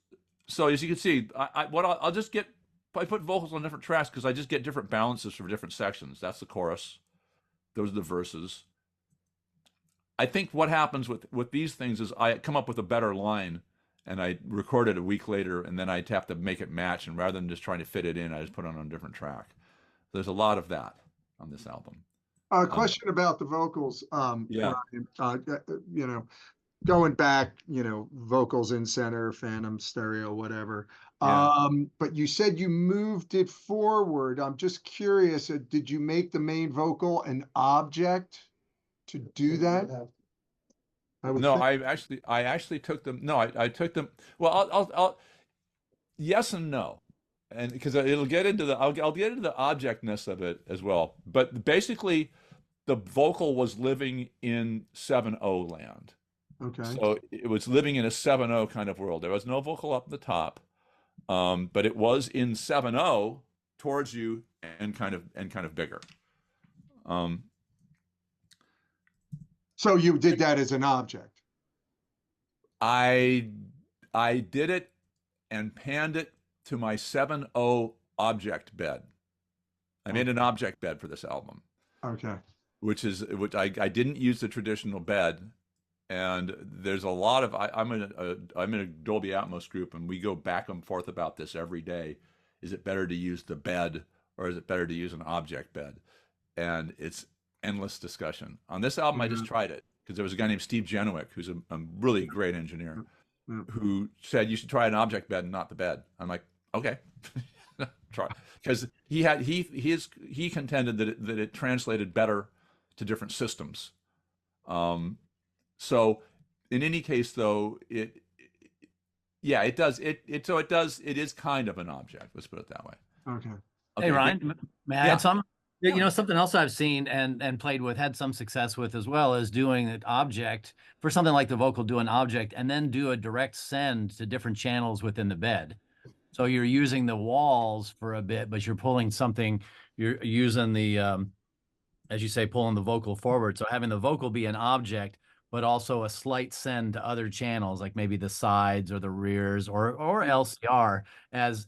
So as you can see, I'll just get, I put vocals on different tracks because I just get different balances for different sections. That's the chorus. Those are the verses. I think what happens with these things is I come up with a better line and I record it a week later, and then I have to make it match. And rather than just trying to fit it in, I just put it on a different track. There's a lot of that on this album. Question about the vocals. Yeah. Ryan, going back, vocals in center, phantom, stereo, whatever. Yeah. But you said you moved it forward. I'm just curious, did you make the main vocal an object to do that? No, I actually took them. No, I took them. Well, I'll yes and no. And because it'll get into I'll get into the objectness of it as well. But basically the vocal was living in 7.0 land. Okay. So it was living in a 7.0 kind of world. There was no vocal up the top, but it was in 7.0 towards you and kind of bigger. So you did that as an object. I did it and panned it to my 7.0 object bed. I made an object bed for this album. Okay. which I didn't use the traditional bed. And there's a lot of I'm in a Dolby Atmos group, and we go back and forth about this every day. Is it better to use the bed, or is it better to use an object bed? And it's endless discussion. On this album, I just tried it because there was a guy named Steve Genowick, who's a really great engineer, who said you should try an object bed and not the bed. I'm like, okay, try, because he contended that it translated better to different systems. So in any case, though, it does. It is kind of an object. Let's put it that way. Okay. Hey, Ryan, may I add something? You know, something else I've seen and played with, had some success with as well, is doing an object for something like the vocal, do an object and then do a direct send to different channels within the bed. So you're using the walls for a bit, but you're pulling something, you're using the, as you say, pulling the vocal forward. So having the vocal be an object, but also a slight send to other channels, like maybe the sides or the rears or LCR as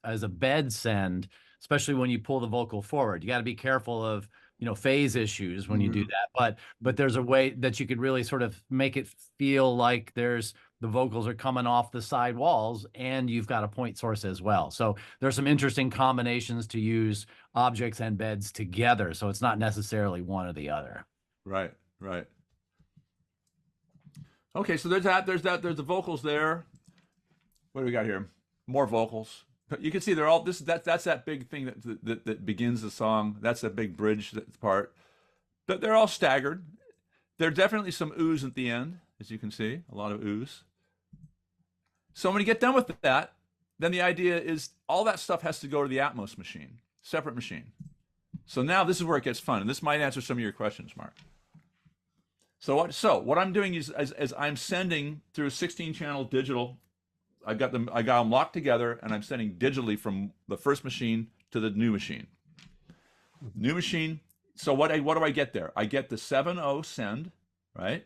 a bed send, especially when you pull the vocal forward. You got to be careful of, you know, phase issues when you do that. But there's a way that you could really sort of make it feel like the vocals are coming off the side walls and you've got a point source as well. So there's some interesting combinations to use objects and beds together. So it's not necessarily one or the other. Right. Okay, so there's the vocals there. What do we got here? More vocals. You can see they're all that's that big thing that begins the song. That's a big bridge part. But they're all staggered. There are definitely some oohs at the end, as you can see, a lot of oohs. So when you get done with that, then the idea is all that stuff has to go to the Atmos machine, separate machine. So now this is where it gets fun, and this might answer some of your questions, Mark. So what I'm doing is I'm sending through a 16-channel digital. I got them locked together, and I'm sending digitally from the first machine to the new machine. New machine. So what do I get there? I get the 7.0 send, right?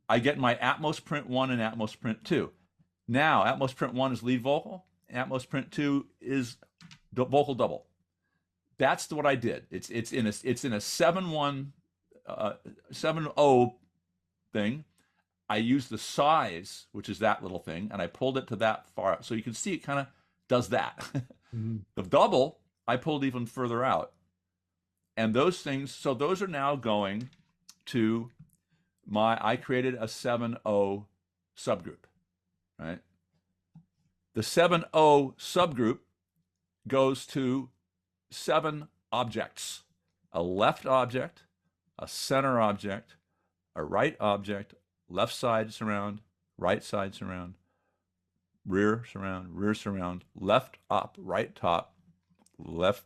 I get my Atmos print 1 and Atmos print 2. Now Atmos print 1 is lead vocal. Atmos print 2 is vocal double. That's what I did. It's in a 7.1. 7.0 thing. I used the size, which is that little thing, and I pulled it to that far out. So you can see it kind of does that. The double, I pulled even further out. And those things, so those are now going to I created a 7.0 subgroup, right? The 7.0 subgroup goes to 7 objects: a left object, a center object, a right object, left side surround, right side surround, rear surround, left up, right top, left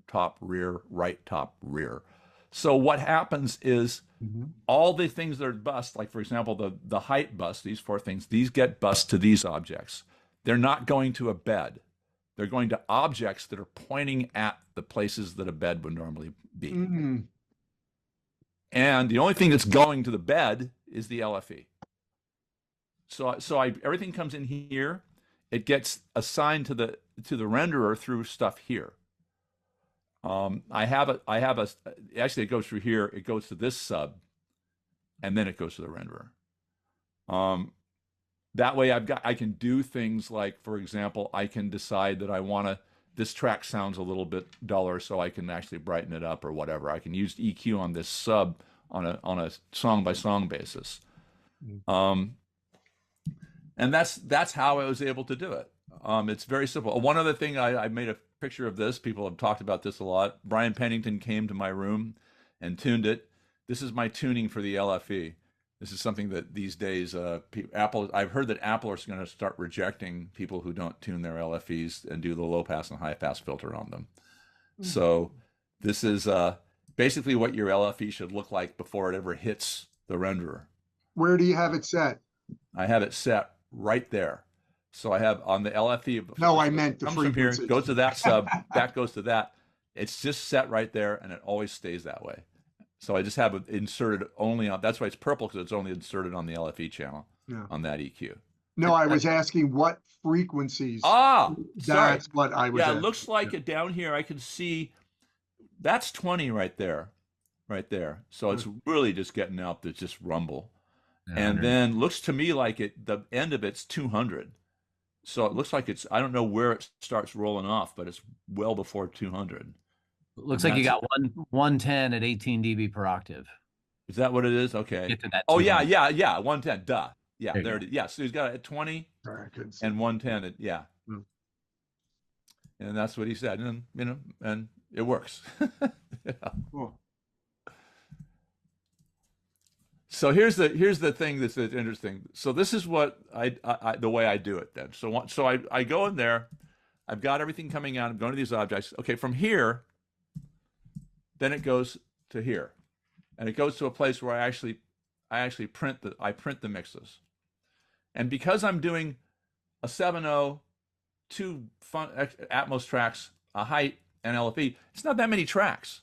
top, rear, right top, rear. So what happens is all the things that are bus, like for example, the height bus, these 4 things, these get bused to these objects. They're not going to a bed. They're going to objects that are pointing at the places that a bed would normally be. And the only thing that's going to the bed is the LFE. So everything comes in here. It gets assigned to the renderer through stuff here. Actually it goes through here. It goes to this sub, and then it goes to the renderer. That way I can do things like, for example, I can decide that this track sounds a little bit duller, so I can actually brighten it up or whatever. I can use EQ on this sub on a song by song basis. And that's how I was able to do it. It's very simple. One other thing, I made a picture of this. People have talked about this a lot. Brian Pennington came to my room and tuned it. This is my tuning for the LFE. This is something that these days, I've heard that Apple is going to start rejecting people who don't tune their LFEs and do the low pass and high pass filter on them. So this is basically what your LFE should look like before it ever hits the renderer. Where do you have it set? I have it set right there. So I have on the LFE. No, I meant the comes from frequency. Here, goes to that sub, that goes to that. It's just set right there, and it always stays that way. So I just have it inserted only on. That's why it's purple, because it's only inserted on the LFE channel on that EQ. No, I was asking what frequencies. Sorry. That's what I was. Yeah, asking. it looks like it down here. I can see that's 20 right there. right there. So it's really just getting out the just rumble. Yeah, And then looks to me like the end of it's 200. So it looks like it's, I don't know where it starts rolling off, but it's well before 200. looks And like you that's, got 110 at 18 dB per octave. is that what it is? Okay. Get to that Oh, yeah, 200. yeah, yeah. 110. Duh. Yeah, There you there go. it is. Yeah, so he's got it at 20 All right, I couldn't see. and 110. Yeah. Hmm. And that's what he said. And, you know, and it works. Yeah. Cool. So here's the thing that's interesting. So this is what I the way I do it then. So I go in there, I've got everything coming out, I'm going to these objects. Okay, from here, then it goes to here. And it goes to a place where I actually print the mixes. And because I'm doing a 7.0, two Atmos tracks, a height, and LFE, it's not that many tracks.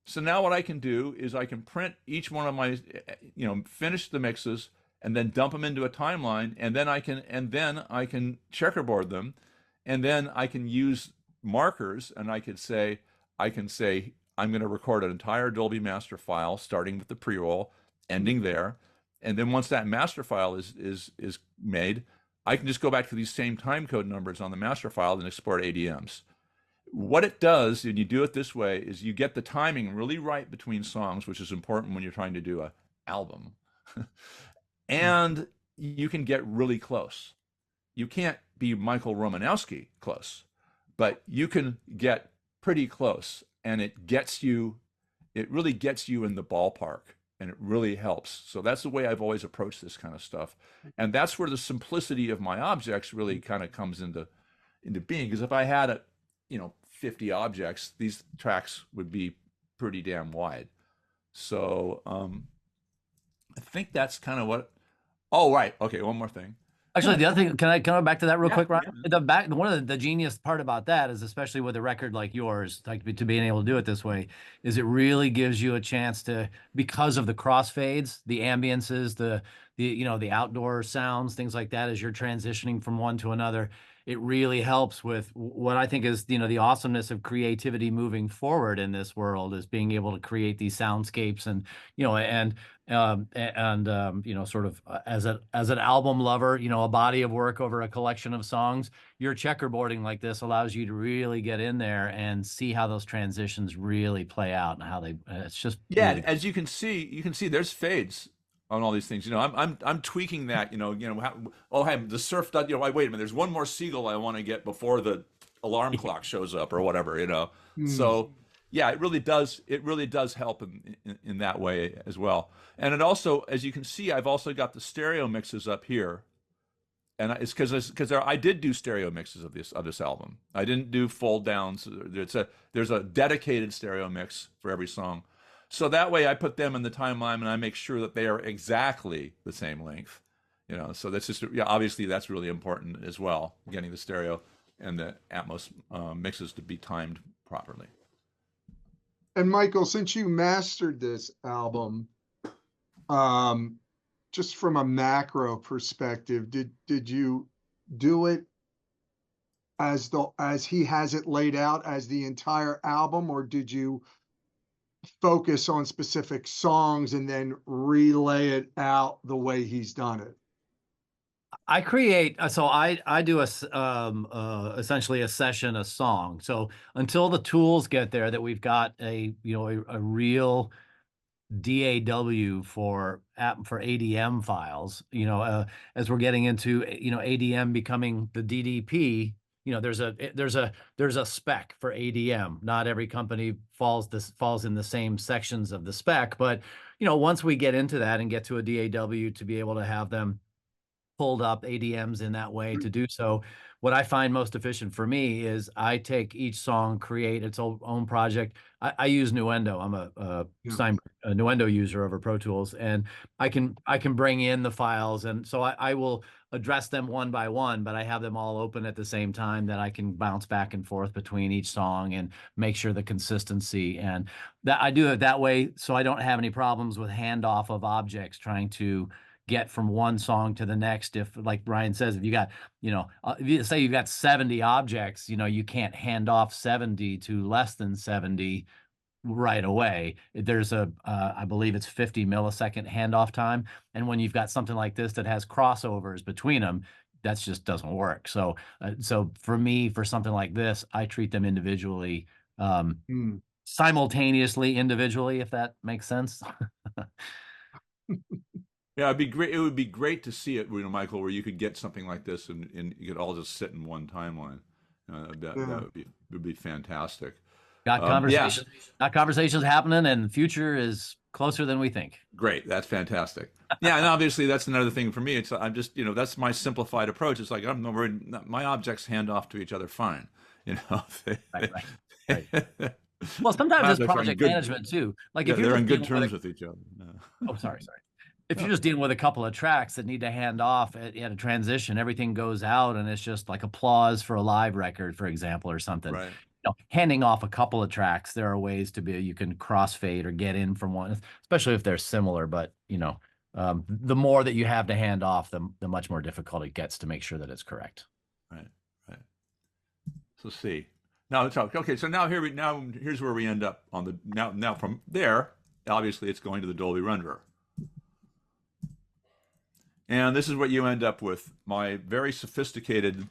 So now what I can do is I can print each one of my, finish the mixes and then dump them into a timeline, and then I can checkerboard them, and then I can use markers, and I can say I'm going to record an entire Dolby master file starting with the pre-roll, ending there, and then once that master file is made, I can just go back to these same time code numbers on the master file and export ADMs. What it does, and you do it this way, is you get the timing really right between songs, which is important when you're trying to do an album. And you can get really close. You can't be Michael Romanowski close, but you can get pretty close, and it really gets you in the ballpark, and it really helps. So that's the way I've always approached this kind of stuff. And that's where the simplicity of my objects really kind of comes into being, because if I had 50 objects, these tracks would be pretty damn wide. So I think that's kind of what. Oh, right. Okay, one more thing. Actually, the other thing, can I come back to that real quick, Ryan? Yeah. One of the genius part about that is, especially with a record like yours, like to being able to do it this way, is it really gives you a chance to, because of the crossfades, the ambiances, the outdoor sounds, things like that, as you're transitioning from one to another, it really helps with what I think is, the awesomeness of creativity moving forward in this world, is being able to create these soundscapes and, sort of as an album lover, a body of work over a collection of songs, your checkerboarding like this allows you to really get in there and see how those transitions really play out and how it's just. Yeah. Really, As you can see there's fades on all these things. I'm tweaking that, the surf, wait a minute, there's one more seagull I want to get before the alarm clock shows up or whatever. So yeah, it really does help in that way as well. And it also, as you can see, I've also got the stereo mixes up here. And it's because I did do stereo mixes of this album. I didn't do fold downs. There's a dedicated stereo mix for every song. So that way I put them in the timeline and I make sure that they are exactly the same length, so that's just, obviously that's really important as well, getting the stereo and the Atmos mixes to be timed properly. And Michael, since you mastered this album, just from a macro perspective, did you do it as he has it laid out as the entire album, or did you focus on specific songs and then relay it out the way he's done it? I create, so I do essentially a session, a song. So until the tools get there, that we've got a real DAW for ADM files, as we're getting into, ADM becoming the DDP, there's a spec for ADM. Not every company falls in the same sections of the spec, but, once we get into that and get to a DAW to be able to have them pulled up ADMs in that way to do so, what I find most efficient for me is I take each song, create its own project. I use Nuendo. I'm a Nuendo user over Pro Tools, and I can bring in the files, and so I will address them one by one, but I have them all open at the same time, that I can bounce back and forth between each song and make sure the consistency, and that I do it that way so I don't have any problems with handoff of objects trying to get from one song to the next. If, like Brian says, if you got, if you say you've got 70 objects, you can't hand off 70 to less than 70 right away. There's a, I believe it's 50 millisecond handoff time. And when you've got something like this that has crossovers between them, that just doesn't work. So, so for me, for something like this, I treat them individually, simultaneously, individually, if that makes sense. Yeah, it'd be great. It would be great to see it, Michael, where you could get something like this and you could all just sit in one timeline. That would be fantastic. Got conversations, got conversations happening, and the future is closer than we think. Great, that's fantastic. Yeah, and obviously that's another thing for me. I'm just, that's my simplified approach. It's like I'm not worried. My objects hand off to each other fine. Right. Well, sometimes it's project management too. Like if they're on good terms with each other. Oh, sorry. If you're just dealing with a couple of tracks that need to hand off at a transition, everything goes out and it's just like applause for a live record, for example, or something. Right. Handing off a couple of tracks, there are ways to you can crossfade or get in from one, especially if they're similar. But the more that you have to hand off, the much more difficult it gets to make sure that it's correct. Right. So see. Now it's okay. So now here's where we end up on the now from there. Obviously, it's going to the Dolby renderer. And this is what you end up with. My very sophisticated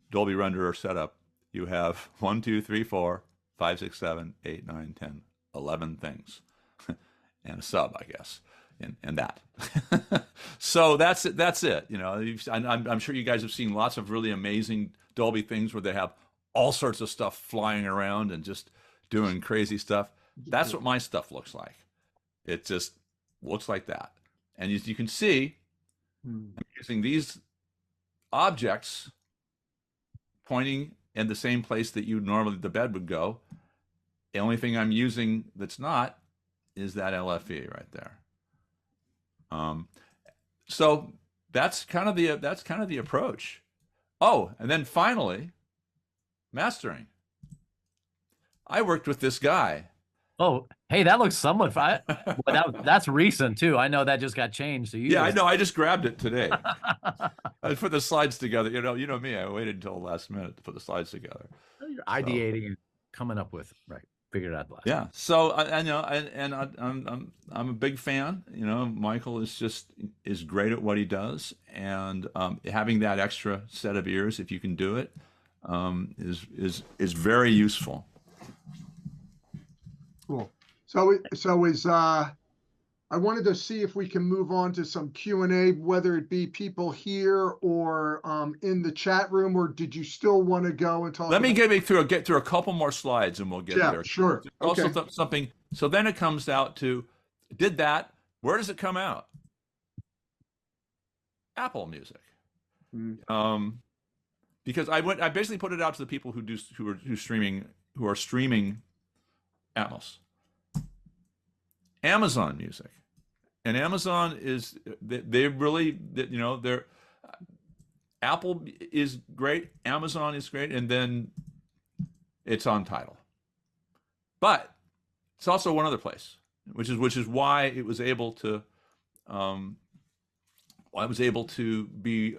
Dolby renderer setup. You have 1, 2, 3, 4, 5, 6, 7, 8, 9, 10, 11 things. And a sub, I guess. And that. So that's it. I'm sure you guys have seen lots of really amazing Dolby things where they have all sorts of stuff flying around and just doing crazy stuff. That's what my stuff looks like. It just looks like that. And as you can see, I'm using these objects pointing in the same place that the bed would go. The only thing I'm using that's not is that LFE right there. So that's kind of the approach. Oh, and then finally, mastering. I worked with this guy. Oh, hey, that looks somewhat fine. That's recent too. I know that just got changed. So I know. I just grabbed it today. I put the slides together. You know me. I waited until the last minute to put the slides together. You're ideating and coming up with figured out the last. Yeah. So I know, and I'm a big fan. Michael is great at what he does, and having that extra set of ears, if you can do it, is very useful. Cool. So I wanted to see if we can move on to some Q&A, whether it be people here or in the chat room, or did you still want to go and talk? Let me get through a couple more slides and we'll get there. Sure. Also something. So then it comes out to, where does it come out? Apple Music. Because I basically put it out to the people who are streaming Atmos. Amazon Music, and Amazon is they're Apple is great, Amazon is great, and then it's on Tidal. But it's also one other place, which is why it was able to be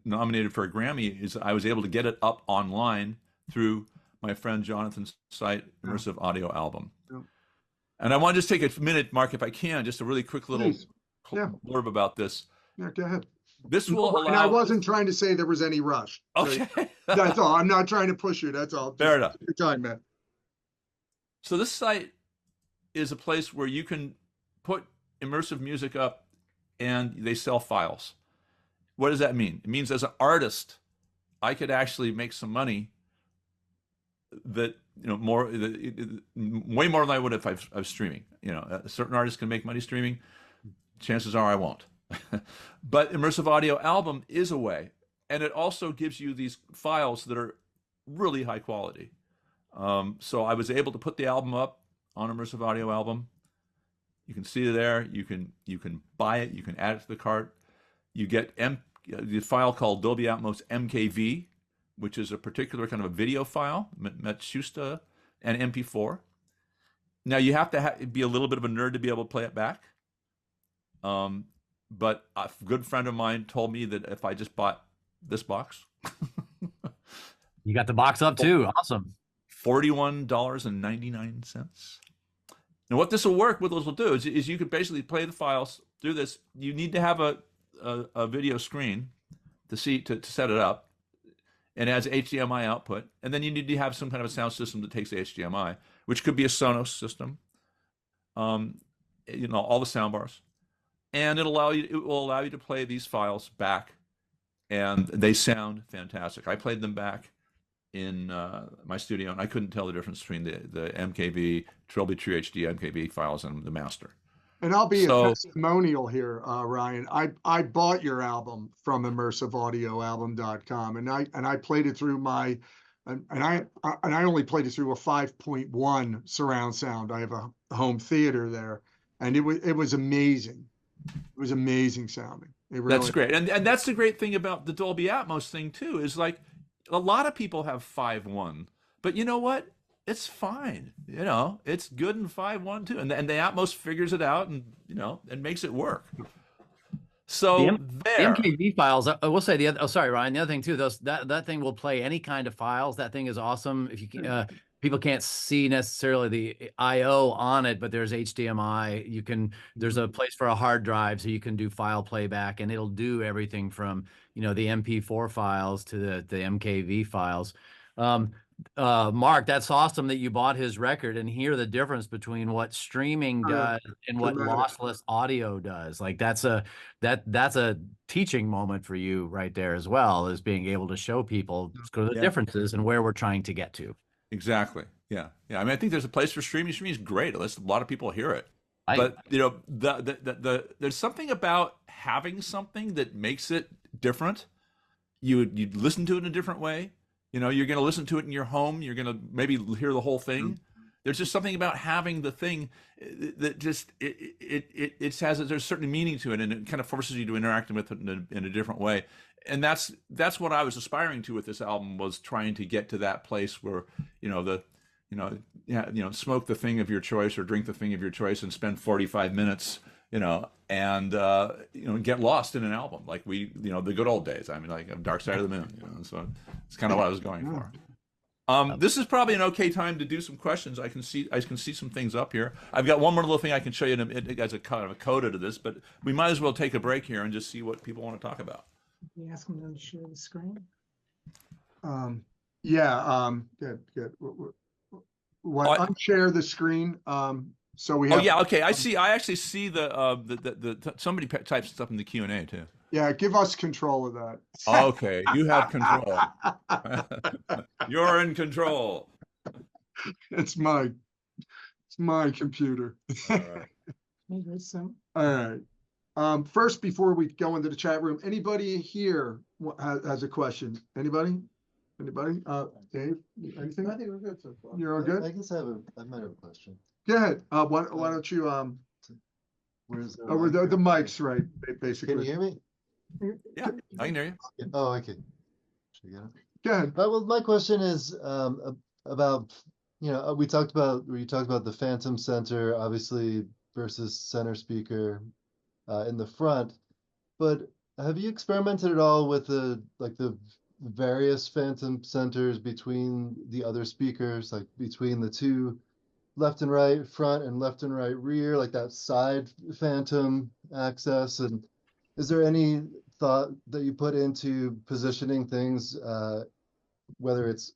nominated for a Grammy. Is I was able to get it up online through my friend Jonathan's site, Immersive Audio Album. And I want to just take a minute, Mark, if I can, just a really quick little blurb about this. Yeah, go ahead. This will allow. And I wasn't trying to say there was any rush. Okay. That's all. I'm not trying to push you. That's all. Fair enough. Your time, man. So this site is a place where you can put immersive music up and they sell files. What does that mean? It means as an artist, I could actually make some money that way more than I would if I was streaming. Certain artists can make money streaming. Chances are I won't. But Immersive Audio Album is a way, and it also gives you these files that are really high quality. So I was able to put the album up on Immersive Audio Album. You can see it there. You can buy it. You can add it to the cart. You get the file called Dolby Atmos MKV, which is a particular kind of a video file, Matsushita, and MP4. Now you have to be a little bit of a nerd to be able to play it back. But a good friend of mine told me that if I just bought this box, you got the box up too. Awesome. $41.99. And what this will work, what this will do is you could basically play the files through this. You need to have a video screen to set it up, and it has HDMI output. And then you need to have some kind of a sound system that takes the HDMI, which could be a Sonos system. You know, all the sound bars, and it will allow you to play these files back, and they sound fantastic. I played them back in my studio, and I couldn't tell the difference between the MKV Dolby True HD MKV files and the master. And I'll be a testimonial here, Ryan. I bought your album from immersiveaudioalbum.com, and I played it through my, and I only played it through a 5.1 surround sound. I have a home theater there, and it was amazing. It was amazing sounding. It really, that's great, and that's the great thing about the Dolby Atmos thing too. Is like a lot of people have 5.1, but you know what? It's fine. You know, it's good in 5.1 too, and the Atmos figures it out, and you know, and makes it work. So the MKV files, I will say the other. Oh, sorry, Ryan. The other thing too, that thing will play any kind of files. That thing is awesome. If you can, people can't see necessarily the I/O on it, but there's HDMI. You can. There's a place for a hard drive, so you can do file playback, and it'll do everything from, you know, the MP4 files to the MKV files. Mark, that's awesome that you bought his record and hear the difference between what streaming does and what lossless audio does. Like that's a teaching moment for you right there as well, as being able to show people the differences and where we're trying to get to. Exactly. Yeah. I mean, I think there's a place for streaming. Streaming is great. At least a lot of people hear it. But you know, there's something about having something that makes it different. You'd listen to it in a different way. You know, you're going to listen to it in your home. You're going to maybe hear the whole thing. There's just something about having the thing that just it has there's a certain meaning to it, and it kind of forces you to interact with it in a different way. And that's what I was aspiring to with this album, was trying to get to that place where smoke the thing of your choice or drink the thing of your choice and spend 45 minutes. And get lost in an album like the good old days. I mean, like Dark Side of the Moon. So it's kind of what I was going for. This is probably an okay time to do some questions. I can see some things up here. I've got one more little thing I can show you as a kind of a coda to this, but we might as well take a break here and just see what people want to talk about. You ask them to share the screen. Good. Unshare the screen. So we have. Oh yeah, okay. I actually see the somebody types stuff in the Q&A too. Yeah, give us control of that. Okay, you have control. You're in control. It's my computer. All right. Maybe some. All right. First, before we go into the chat room, anybody here has a question? Anybody? Dave, anything? I think we're good so far. You're all good? I guess I might have a question. Go ahead. Why don't you Where's the the mic's right, basically. Can you hear me? Yeah, I can hear you. Oh, okay. Should I get it? Go ahead. Well, my question is about, you talked about the Phantom Center, obviously, versus center speaker in the front, but have you experimented at all with the various Phantom Centers between the other speakers, like between the two left and right front and left and right rear, like that side Phantom access? And is there any thought that you put into positioning things, whether it's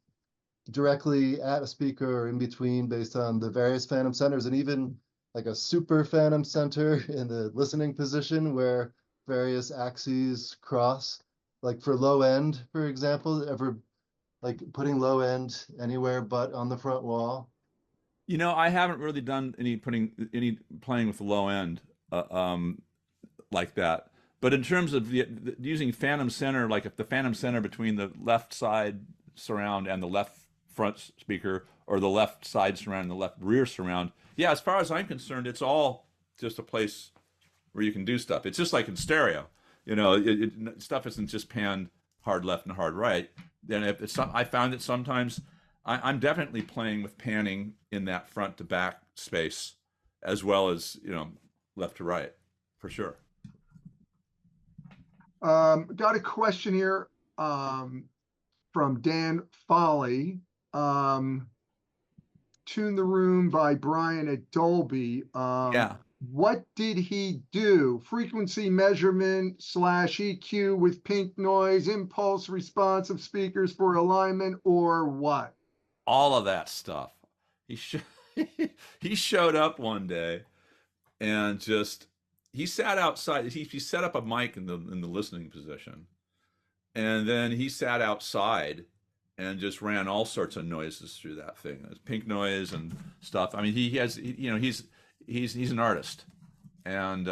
directly at a speaker or in between, based on the various Phantom Centers, and even like a super Phantom Center in the listening position where various axes cross, like for low end, for example, ever like putting low end anywhere but on the front wall? I haven't really done any playing with the low end like that. But in terms of using Phantom Center, like if the Phantom Center between the left side surround and the left front speaker, or the left side surround and the left rear surround, yeah, as far as I'm concerned, it's all just a place where you can do stuff. It's just like in stereo, stuff isn't just panned hard left and hard right. Then I found that sometimes I'm definitely playing with panning in that front to back space, as well as left to right, for sure. Got a question here from Dan Foley. Tune the Room by Brian at Dolby. Yeah. What did he do? Frequency measurement / EQ with pink noise, impulse response of speakers for alignment, or what? All of that stuff. He he showed up one day and just he sat outside. He set up a mic in the listening position, and then he sat outside and just ran all sorts of noises through that thing. There's pink noise and stuff. I mean, he has, you know, he's an artist, and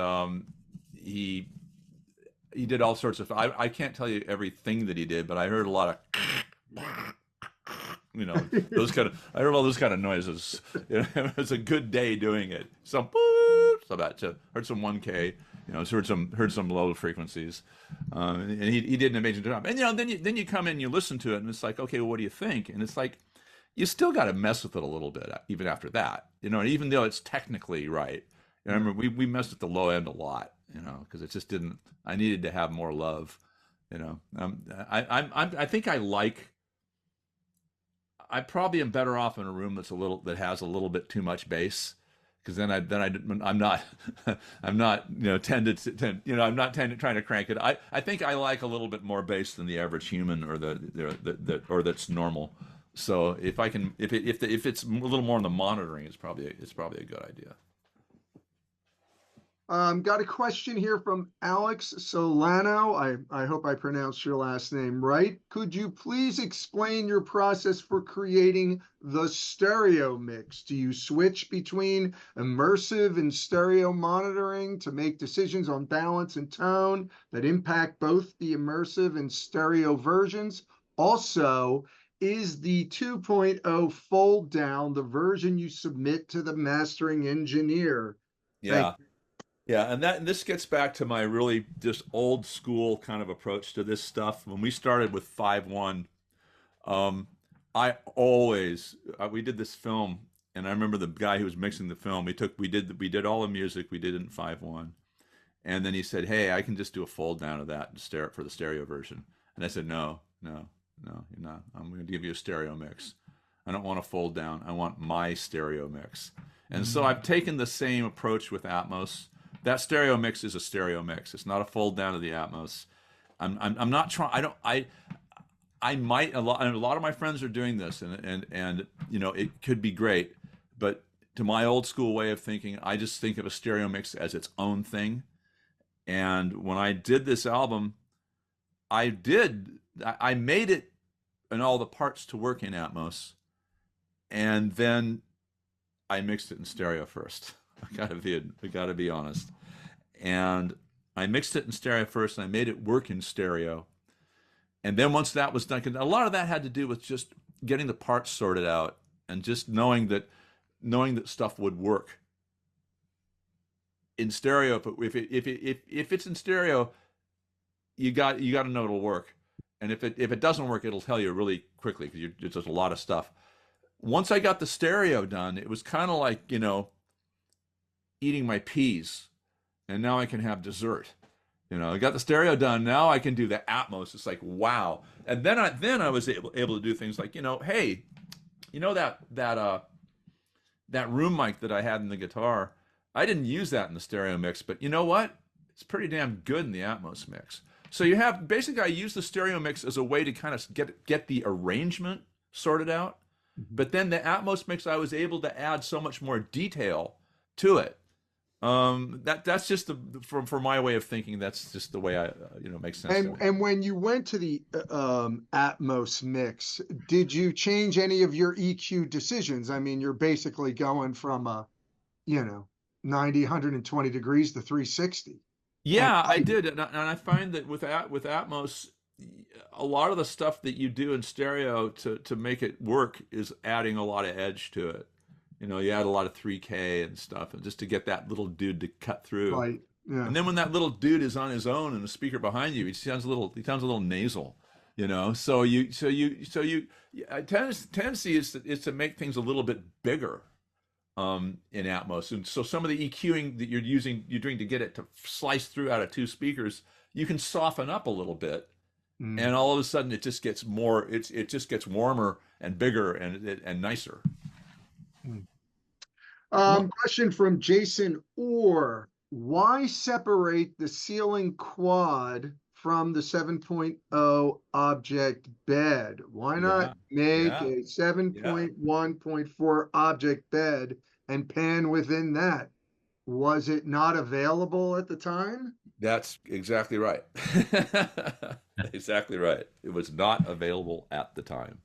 he did all sorts of. I can't tell you everything that he did, but I heard a lot of, you know, those kind of. I heard all those kind of noises. You know, it was a good day doing it. Some heard some 1K. You know, heard some low frequencies, and he did an amazing job. And you know, then you come in, you listen to it, and it's like, okay, well, what do you think? And it's like, you still got to mess with it a little bit, even after that. You know, and even though it's technically right, I remember we messed with the low end a lot. You know, because it just didn't. I needed to have more love. You know, I think I probably am better off in a room that has a little bit too much bass. Because I'm not you know trying to crank it. I think I like a little bit more bass than the average human or that's normal. So if it's a little more on the monitoring, it's probably a good idea. Got a question here from Alex Solano. I hope I pronounced your last name right. Could you please explain your process for creating the stereo mix? Do you switch between immersive and stereo monitoring to make decisions on balance and tone that impact both the immersive and stereo versions? Also, is the 2.0 fold down the version you submit to the mastering engineer? Yeah. Yeah, and this gets back to my really just old school kind of approach to this stuff. When we started with 5.1, we did this film, and I remember the guy who was mixing the film. We did all the music we did in 5.1, and then he said, "Hey, I can just do a fold down of that for the stereo version." And I said, "No, you're not. I'm going to give you a stereo mix. I don't want a fold down. I want my stereo mix." And so I've taken the same approach with Atmos. That stereo mix is a stereo mix. It's not a fold down of the Atmos. I'm not trying. I might a lot of my friends are doing this, and you know it could be great, but to my old school way of thinking, I just think of a stereo mix as its own thing. And when I did this album, I made it and all the parts to work in Atmos, and then I mixed it in stereo first. I gotta be honest. And I mixed it in stereo first, and I made it work in stereo. And then once that was done, a lot of that had to do with just getting the parts sorted out and just knowing that stuff would work in stereo. If it's in stereo, you got to know it'll work. And if it doesn't work, it'll tell you really quickly because it's just a lot of stuff. Once I got the stereo done, it was kind of like, you know, eating my peas, and now I can have dessert. You know, I got the stereo done. Now I can do the Atmos. It's like, wow. And then I was able to do things like, you know, hey, you know that room mic that I had in the guitar, I didn't use that in the stereo mix, but you know what? It's pretty damn good in the Atmos mix. So you have basically I use the stereo mix as a way to kind of get the arrangement sorted out. But then the Atmos mix, I was able to add so much more detail to it. That's just for my way of thinking. That's just the way I makes sense. And when you went to the Atmos mix, did you change any of your EQ decisions? I mean, you're basically going from 90, 120 degrees to 360. Yeah, I did, and I find that with Atmos, a lot of the stuff that you do in stereo to make it work is adding a lot of edge to it. You know, you add a lot of 3K and stuff, and just to get that little dude to cut through. Right. Yeah. And then when that little dude is on his own and the speaker behind you, he sounds a little nasal. You know, so tendency is to make things a little bit bigger in Atmos, and so some of the EQing that you're doing to get it to slice through out of two speakers, you can soften up a little bit, and all of a sudden it just gets more. It just gets warmer and bigger and nicer. Question from Jason Orr. Why separate the ceiling quad from the 7.0 object bed? Why not make yeah, a 7.1.4 object bed and pan within that? Was it not available at the time? That's exactly right. Exactly right. It was not available at the time.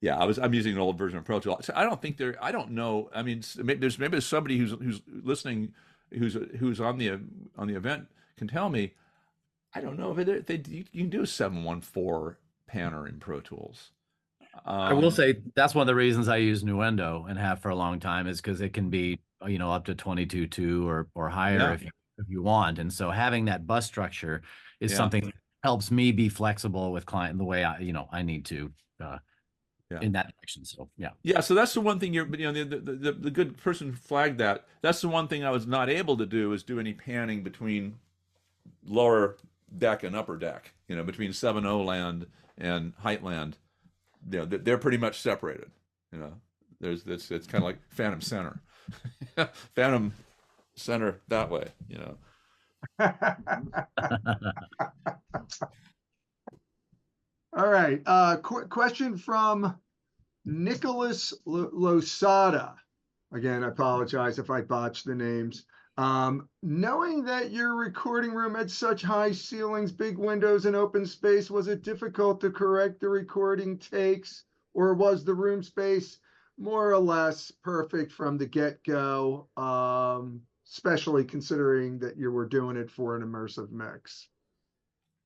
Yeah, I'm using an old version of Pro Tools. So I don't think I don't know. I mean, there's somebody who's listening, who's on the event can tell me. I don't know if you can do a 714 panner in Pro Tools. I will say that's one of the reasons I use Nuendo and have for a long time is because it can be, up to 22.2 or higher Yeah. if you want. And so having that bus structure is Yeah. something that helps me be flexible with client the way I need to in that direction. So yeah. Yeah, so that's the one thing the good person flagged that. That's the one thing I was not able to do is do any panning between lower deck and upper deck, between 7.0 land and height land. They're pretty much separated. It's kind of like Phantom Center. Phantom Center that way, All right. Question from Nicholas Losada. Again, I apologize if I botched the names. Knowing that your recording room had such high ceilings, big windows, and open space, was it difficult to correct the recording takes, or was the room space more or less perfect from the get-go, especially considering that you were doing it for an immersive mix?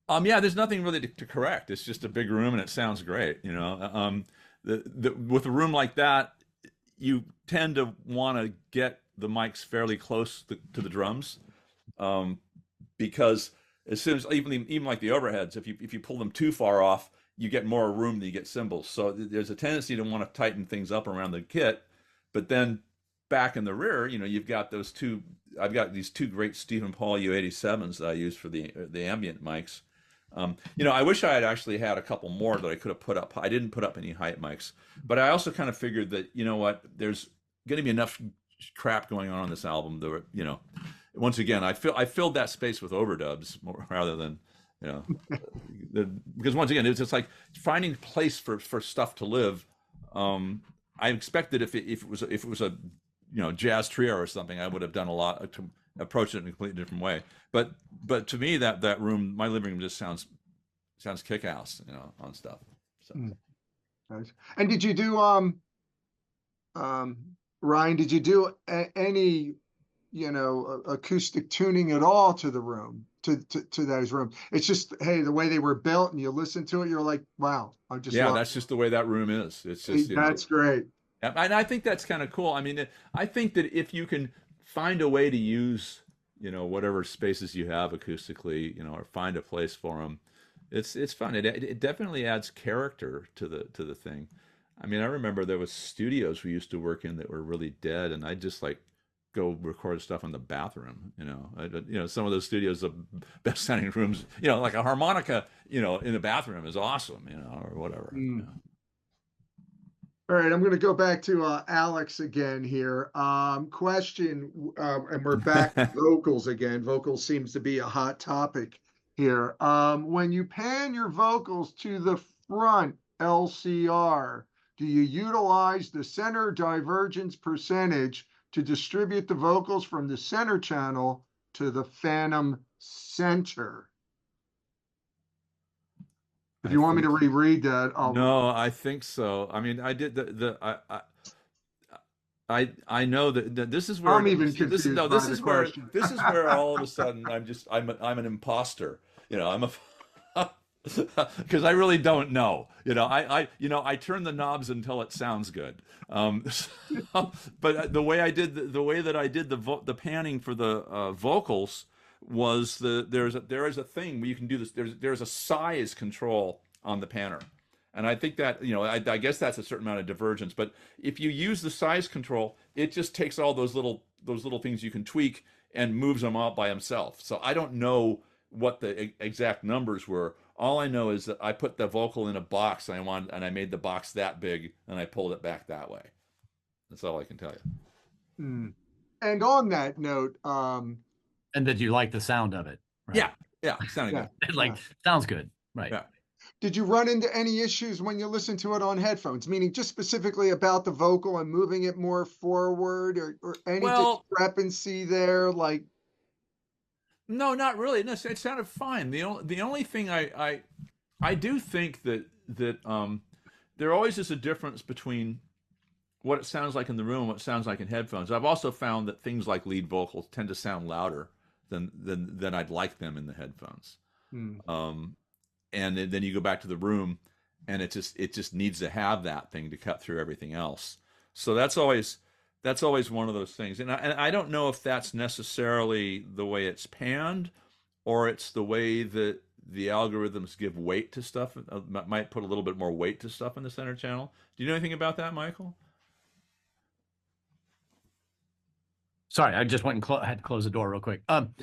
Yeah, there's nothing really to correct. It's just a big room and it sounds great, with a room like that, you tend to want to get the mics fairly close to the drums, because as soon as even like the overheads, if you pull them too far off, you get more room than you get cymbals. So there's a tendency to want to tighten things up around the kit, but then back in the rear, you've got those two. I've got these two great Stephen Paul U87s that I use for the ambient mics. I wish I had actually had a couple more that I could have put up. I didn't put up any height mics, but I also kind of figured that, there's going to be enough crap going on this album that, once again, I filled that space with overdubs more, rather than, because once again, it's just like finding a place for stuff to live. I expected if it was a, jazz trio or something, I would have done a lot to approach it in a completely different way. But to me, that room, my living room, just sounds kick-ass, on stuff. So. Nice. And did you do Ryan? Did you do any acoustic tuning at all to the room, to those rooms? It's just, hey, the way they were built, and you listen to it, you're like, wow, I just that's just the way that room is. It's just that's great. And I think that's kind of cool. I mean, I think that if you can find a way to use, whatever spaces you have acoustically, or find a place for them, it's fun. It definitely adds character to the thing. I mean, I remember there was studios we used to work in that were really dead, and I'd just like go record stuff in the bathroom. Some of those studios, the best sounding rooms, like a harmonica, in the bathroom is awesome, or whatever. All right, I'm going to go back to Alex again here. Question, and we're back to vocals again. Vocals seems to be a hot topic here. When you pan your vocals to the front LCR, do you utilize the center divergence percentage to distribute the vocals from the center channel to the phantom center? If you want me to reread that, No, I think so. I mean, I did I know that this is where I'm even confused. This is where all of a sudden I'm an imposter. I'm a because I really don't know. I turn the knobs until it sounds good. But the way that I did the panning for the vocals was there is a thing where you can do this. There's a size control on the panner, and I think that I guess that's a certain amount of divergence. But if you use the size control, it just takes all those little things you can tweak and moves them out by himself. So I don't know what the exact numbers were. All I know is that I put the vocal in a box and I made the box that big and I pulled it back that way. That's all I can tell you. Mm. And on that note, And that you like the sound of it. Right? Yeah, sounding Yeah. good. Like, sounds good. Right. Yeah. did you run into any issues when you listen to it on headphones? Meaning just specifically about the vocal and moving it more forward, or any Well, discrepancy there? Like, no, not really. No, it sounded fine. The only thing I do think that there always is a difference between what it sounds like in the room and what it sounds like in headphones. I've also found that things like lead vocals tend to sound louder than I'd like them in the headphones. And then you go back to the room, and it just needs to have that thing to cut through everything else. So that's always one of those things. And I don't know if that's necessarily the way it's panned, or it's the way that the algorithms give weight to stuff. Might put a little bit more weight to stuff in the center channel. Do you know anything about that, Michael? Sorry, I just went and had to close the door real quick. Sorry,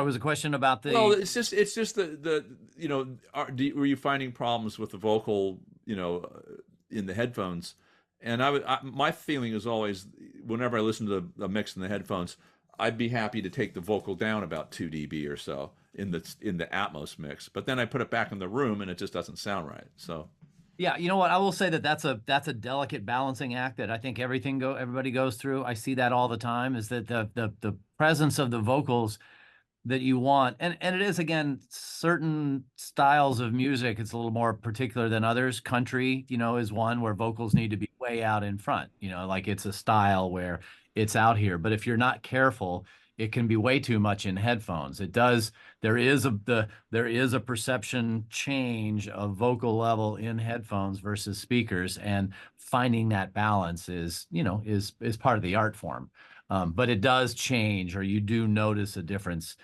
was a question about the. Well, it's just the were you finding problems with the vocal, in the headphones? And my feeling is always, whenever I listen to a mix in the headphones, I'd be happy to take the vocal down about 2 dB or so in the Atmos mix, but then I put it back in the room and it just doesn't sound right. So. Yeah, you know what? I will say that's a delicate balancing act that I think everybody goes through. I see that all the time, is that the presence of the vocals that you want, and it is, again, certain styles of music, it's a little more particular than others. Country, is one where vocals need to be way out in front, like it's a style where it's out here. But if you're not careful, it can be way too much in headphones. There is a perception change of vocal level in headphones versus speakers, and finding that balance is part of the art form. But it does change, or you do notice a difference.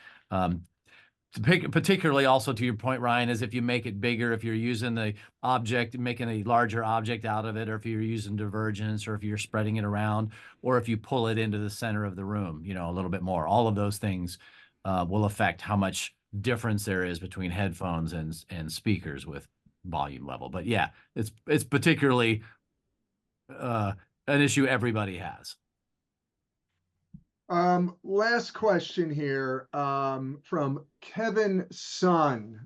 Particularly also, to your point, Ryan, is if you make it bigger, if you're using the object, making a larger object out of it, or if you're using divergence, or if you're spreading it around, or if you pull it into the center of the room, a little bit more. All of those things will affect how much difference there is between headphones and speakers with volume level. But yeah, it's particularly an issue everybody has. Last question here, from Kevin Sun,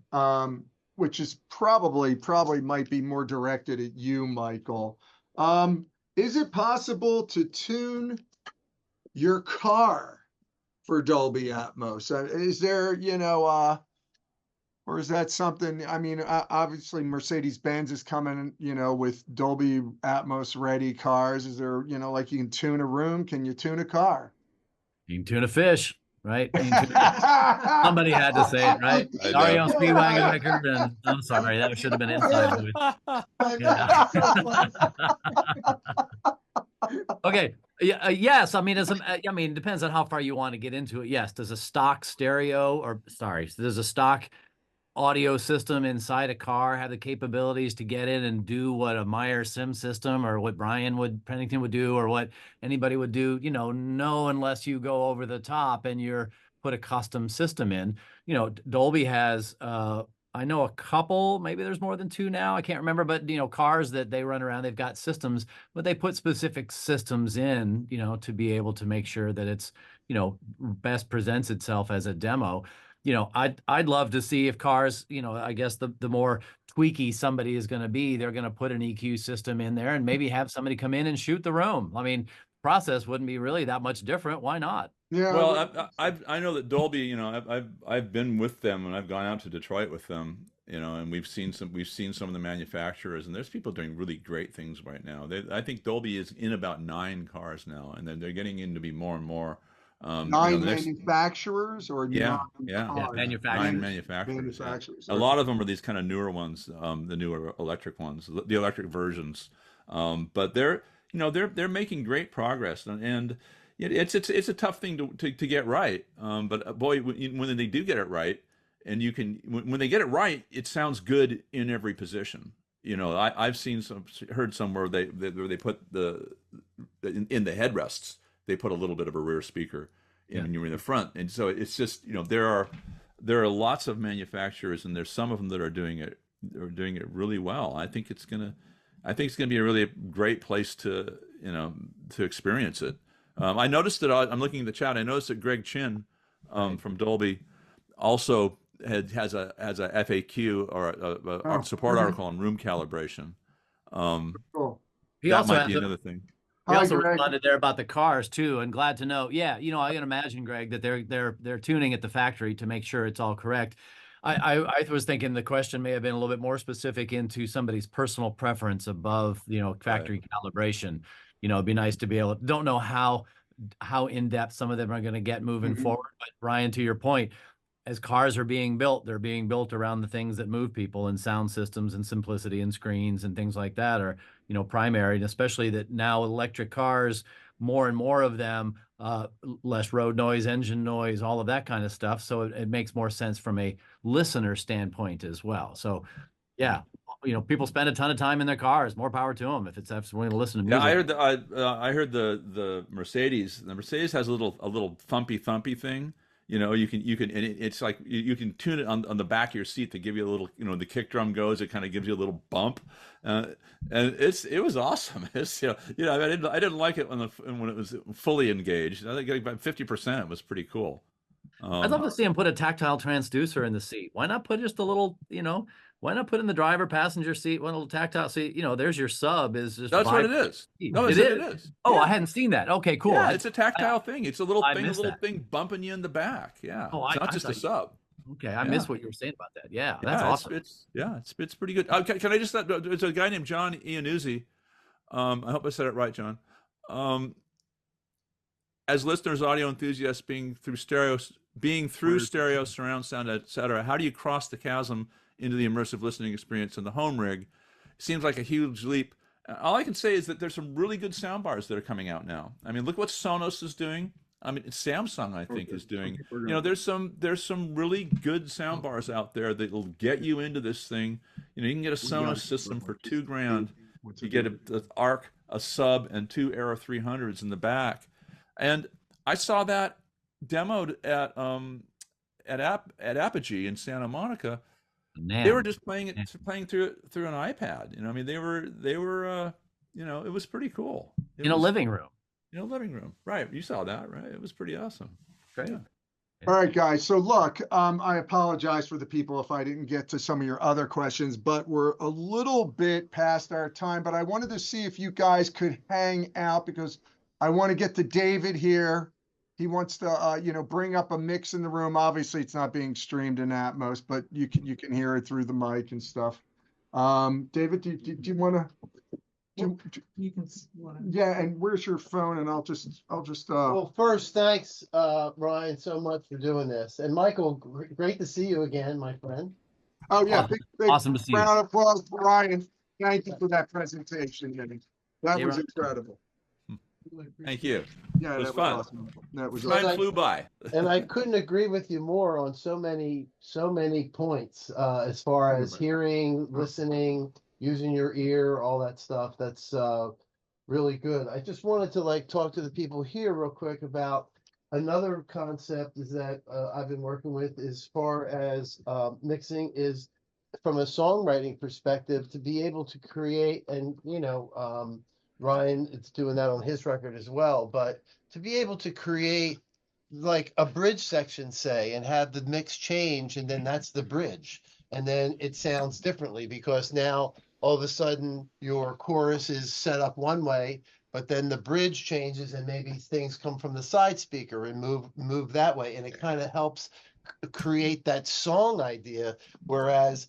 which is probably might be more directed at you, Michael. Is it possible to tune your car for Dolby Atmos? Is there, or is that something? I mean, obviously Mercedes-Benz is coming, with Dolby Atmos ready cars. Is there, like, you can tune a room? Can you tune a car? You can tune a fish, right? Somebody had to say it, right? Sorry, on Speedwagon record, and I'm sorry, that should have been inside. Okay. Yeah. Yes. I mean, it depends on how far you want to get into it. Yes. Does a stock audio system inside a car have the capabilities to get in and do what a Meyer sim system, or what Pennington would do, or what anybody would do? No, unless you go over the top and you're put a custom system in. Dolby has, I know a couple, maybe there's more than 2 now, I can't remember, but cars that they run around, they've got systems, but they put specific systems in, to be able to make sure that it's, best presents itself as a demo. I'd love to see if cars, I guess the more tweaky somebody is going to be, they're going to put an EQ system in there and maybe have somebody come in and shoot the room. I mean, process wouldn't be really that much different. Why not? Yeah. Well, I know that Dolby, I've been with them, and I've gone out to Detroit with them, and we've seen some of the manufacturers, and there's people doing really great things right now. I think Dolby is in about 9 cars now, and then they're getting in to be more and more. 9 manufacturers, or yeah, manufacturers. 9 manufacturers. Manufacturers. A lot of them are these kind of newer ones, the newer electric ones, the electric versions. But they're making great progress, and it's a tough thing to get right. But boy, when they do get it right, and when they get it right, it sounds good in every position. I've heard some where they put in the headrests, they put a little bit of a rear speaker when you're in the front. And so it's just, there are lots of manufacturers, and there's some of them that are doing it really well. I think it's I think it's going to be a really great place to, to experience it. I noticed that I'm looking at the chat. I noticed that Greg Chin from Dolby also has a FAQ or a support article on room calibration. Cool. He That also might has be a, another thing. he Hi, also Greg. responded there about the cars too, and glad to know. Yeah, I can imagine, Greg, that they're tuning at the factory to make sure it's all correct. I was thinking the question may have been a little bit more specific into somebody's personal preference above, factory calibration. It'd be nice to be able. Don't know how in depth some of them are going to get moving forward, but Ryan, to your point, as cars are being built, they're being built around the things that move people, and sound systems and simplicity and screens and things like that are, primary. And especially that now electric cars, more and more of them, less road noise, engine noise, all of that kind of stuff. So it makes more sense from a listener standpoint as well. So yeah, people spend a ton of time in their cars. More power to them if it's willing to listen to Yeah, music. I heard the Mercedes. The Mercedes has a little thumpy thing. You can and it's like you can tune it on the back of your seat to give you a little, the kick drum goes, it kind of gives you a little bump, and it was awesome. It's I didn't like it when it was fully engaged. I think about 50% it was pretty cool. I'd love to see him put a tactile transducer in the seat. Why not put just a little, why not put in the driver passenger seat, one little tactile seat? There's your sub is just. That's what it is. No, it is. Oh, Yeah. I hadn't seen that. Okay, cool. Yeah, it's a tactile thing. It's a little that. thing bumping you in the back. Yeah, Oh, it's not just a sub. Okay, I missed what you were saying about that. Yeah, that's Yeah, awesome. It's pretty good. Can I just? There's a guy named John Iannuzzi. I hope I said it right, John. As listeners, audio enthusiasts, being through stereo, surround sound, etc., how do you cross the chasm into the immersive listening experience in the home rig? It seems like a huge leap. All I can say is that there's some really good soundbars that are coming out now. I mean, look what Sonos is doing. I mean, Samsung, I think, is doing. There's some really good soundbars out there that will get you into this thing. You can get a Sonos system for $2,000. You get an ARC, a sub, and 2 Aero 300s in the back. And I saw that demoed at Apogee in Santa Monica. They were just playing through an iPad. I mean, they were it was pretty cool. In a living room. In a living room, right? You saw that, right? It was pretty awesome. Great. Yeah. All right, guys. So look, I apologize for the people if I didn't get to some of your other questions, but we're a little bit past our time. But I wanted to see if you guys could hang out because I want to get to David here. He wants to, bring up a mix in the room. Obviously, it's not being streamed in Atmos, but you can hear it through the mic and stuff. David, do you want to? You can. Yeah, and where's your phone? And I'll just. Well, first, thanks, Ryan, so much for doing this, and Michael, great to see you again, my friend. Oh yeah, big awesome to see you. round of applause for Ryan. Thank you for that presentation, man. That was Ryan. incredible. Thank you. Yeah, It was that fun. was awesome. That was Time awesome. flew by. And I couldn't agree with you more on so many points, as far as hearing, listening, using your ear, all that stuff. That's really good. I just wanted to talk to the people here real quick about another concept is that I've been working with as far as mixing is from a songwriting perspective to be able to create, and Ryan is doing that on his record as well, but to be able to create like a bridge section, say, and have the mix change, and then that's the bridge, and then it sounds differently because now all of a sudden your chorus is set up one way, but then the bridge changes and maybe things come from the side speaker and move that way, and it kind of helps create that song idea. Whereas,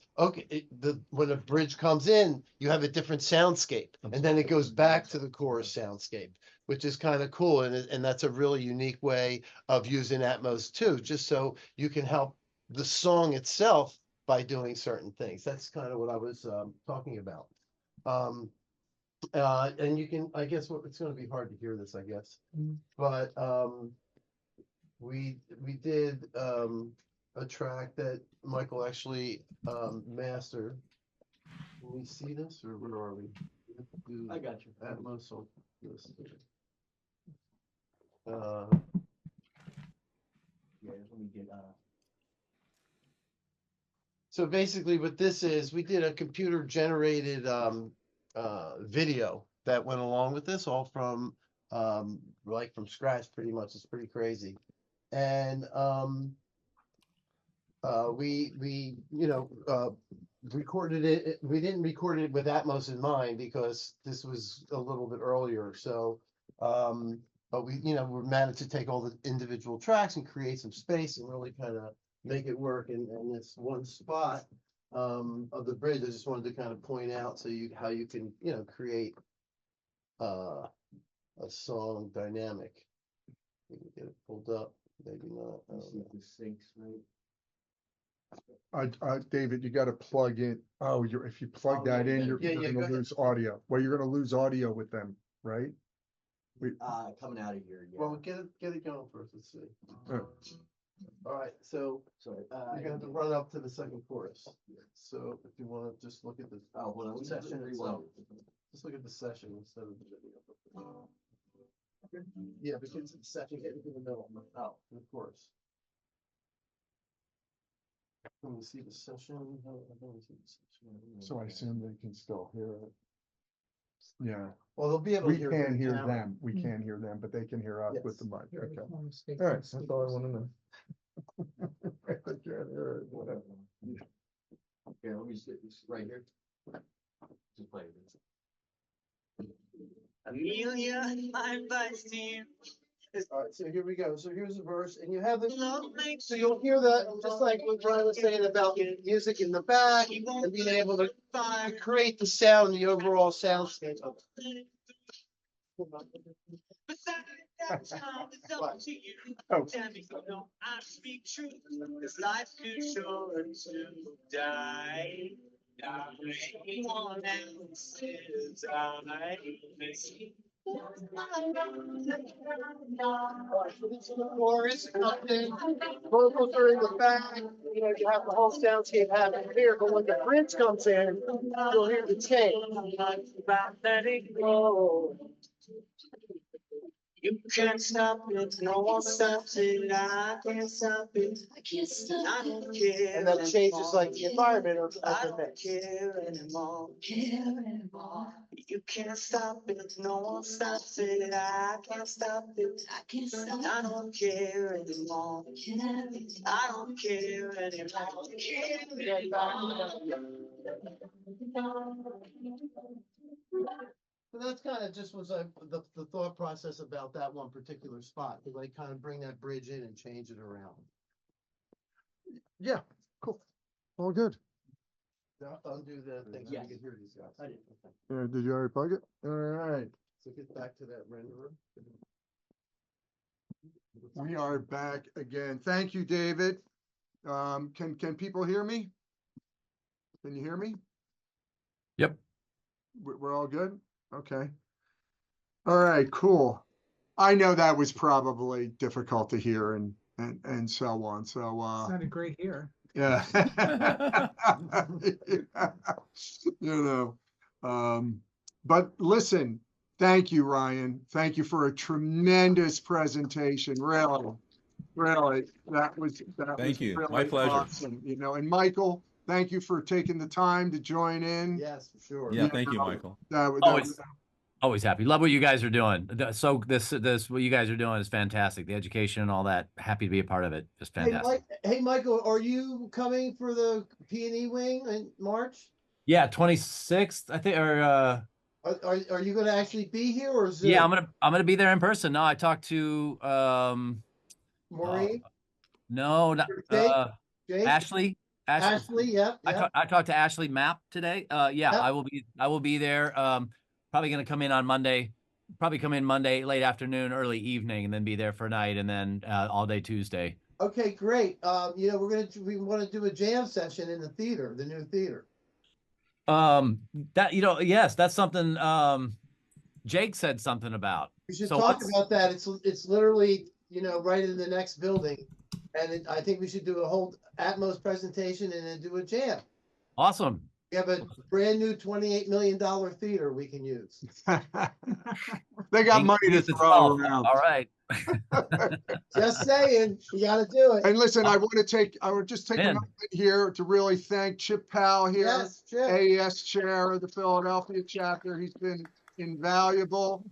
when a bridge comes in, you have a different soundscape, and then it goes back to the chorus soundscape, which is kind of cool, and that's a really unique way of using Atmos too, just so you can help the song itself by doing certain things. That's kind of what I was talking about. And you can, I guess, it's going to be hard to hear this, I guess, but we did a track that Michael actually mastered. Can we see this, or where are we? I got you. Atmos on this. Yeah, let me get So basically what this is, we did a computer generated video that went along with this, all from like from scratch pretty much. It's pretty crazy. And we recorded it. We didn't record it with Atmos in mind because this was a little bit earlier. So but we managed to take all the individual tracks and create some space and really kind of make it work in this one spot of the bridge. I just wanted to kind of point out how you can create a song dynamic. We can get it pulled up, maybe not. I don't know. David, you got to plug in. Oh, if you plug that in, you're go going to ahead. lose audio. Well, you're going to lose audio with them, right? Coming out of here, yeah. Well, get it going first. Let's see. Alright. All right, so Sorry. you're gonna have to run up to the second chorus. So if you want to just look at the session itself, just look at the session instead of the video. Yeah, because the session get into the middle. Oh, of course. Let me see the session. So I assume they can still hear it. Yeah, Well, they'll be able to we hear. can't the hear camera. them. We can't hear them, but they can hear us with the Yes. mic. Okay. All right, that's all I want to know. They can't hear it, whatever. Here, let me just get this right here. Just play this. Amelia, my advice to you. All right, so here we go. So here's the verse, and you have the. So you'll hear that just like what Brian was saying about music in the back and being able to create the sound, the overall soundscape of it. Oh. Tell me, no, I speak truth. This life could sure to die. One else's So this is the chorus, comes in, vocals are in the back, you have the whole soundscape happening here, but when the bridge comes in, you'll hear the tape. about letting go. You can't stop it, no one stops it. I can't stop it. I don't care. And that changes like the environment of I the don't mix. care anymore. You can't stop it, no one stops it. I can't stop it. I don't care anymore. I don't care So that's kind of just was like the thought process about that one particular spot, to like kind of bring that bridge in and change it around. Yeah, cool. All good. Undo the thing so you can hear these guys. I did. Did you already plug it? All right. So get back to that renderer. We are back again. Thank you, David. Can people hear me? Can you hear me? Yep. We're all good? Okay. All right, cool. I know that was probably difficult to hear and so on. So Sounded great here. yeah. But listen, thank you, Ryan. Thank you for a tremendous presentation. Really, that was Thank you. really My pleasure. awesome. And Michael, thank you for taking the time to join in. Yes, for sure. Yeah, thank you, Michael. Always happy. Love what you guys are doing. So this what you guys are doing is fantastic. The education and all that. Happy to be a part of it. Just fantastic. Hey, Michael, are you coming for the P&E wing in March? Yeah, 26th, I think, or Are you going to actually be here or Zoom? yeah, I'm gonna be there in person. No, I talked to Maureen? no, not Jake? Ashley. Yep. I talked to Ashley Mapp today. Yeah, Yep. I will be there. Probably gonna come in on Monday. Probably come in Monday late afternoon, early evening, and then be there for a night, and then all day Tuesday. Okay, great. We want to do a jam session in the theater, the new theater. Yes, that's something Jake said something about. We should So talk what's- about that. It's literally, right in the next building. And I think we should do a whole Atmos presentation and then do a jam. Awesome. We have a brand new $28 million theater we can use. They got money to Use it throw all. around. All right. Just saying, you gotta do it. And listen, I would just take a Man. moment here to really thank Chip Powell here, Yes, Chip. AES chair of the Philadelphia chapter. He's been invaluable.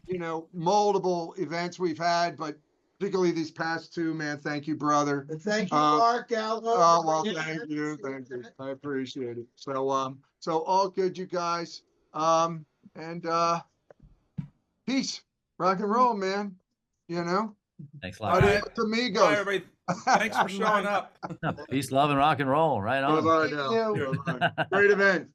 You know, multiple events we've had, but particularly these past two, man, thank you, brother. And thank you, Uh, Marc Gallo. Oh, well, thank you. I appreciate it. So all good, you guys. And peace, rock and roll, man. You know, Thanks a lot. All right. adios, Bye, amigos. everybody. Thanks for showing up. Peace, love, and rock and roll. Right on. Bye-bye now. you. Bye-bye. Great event.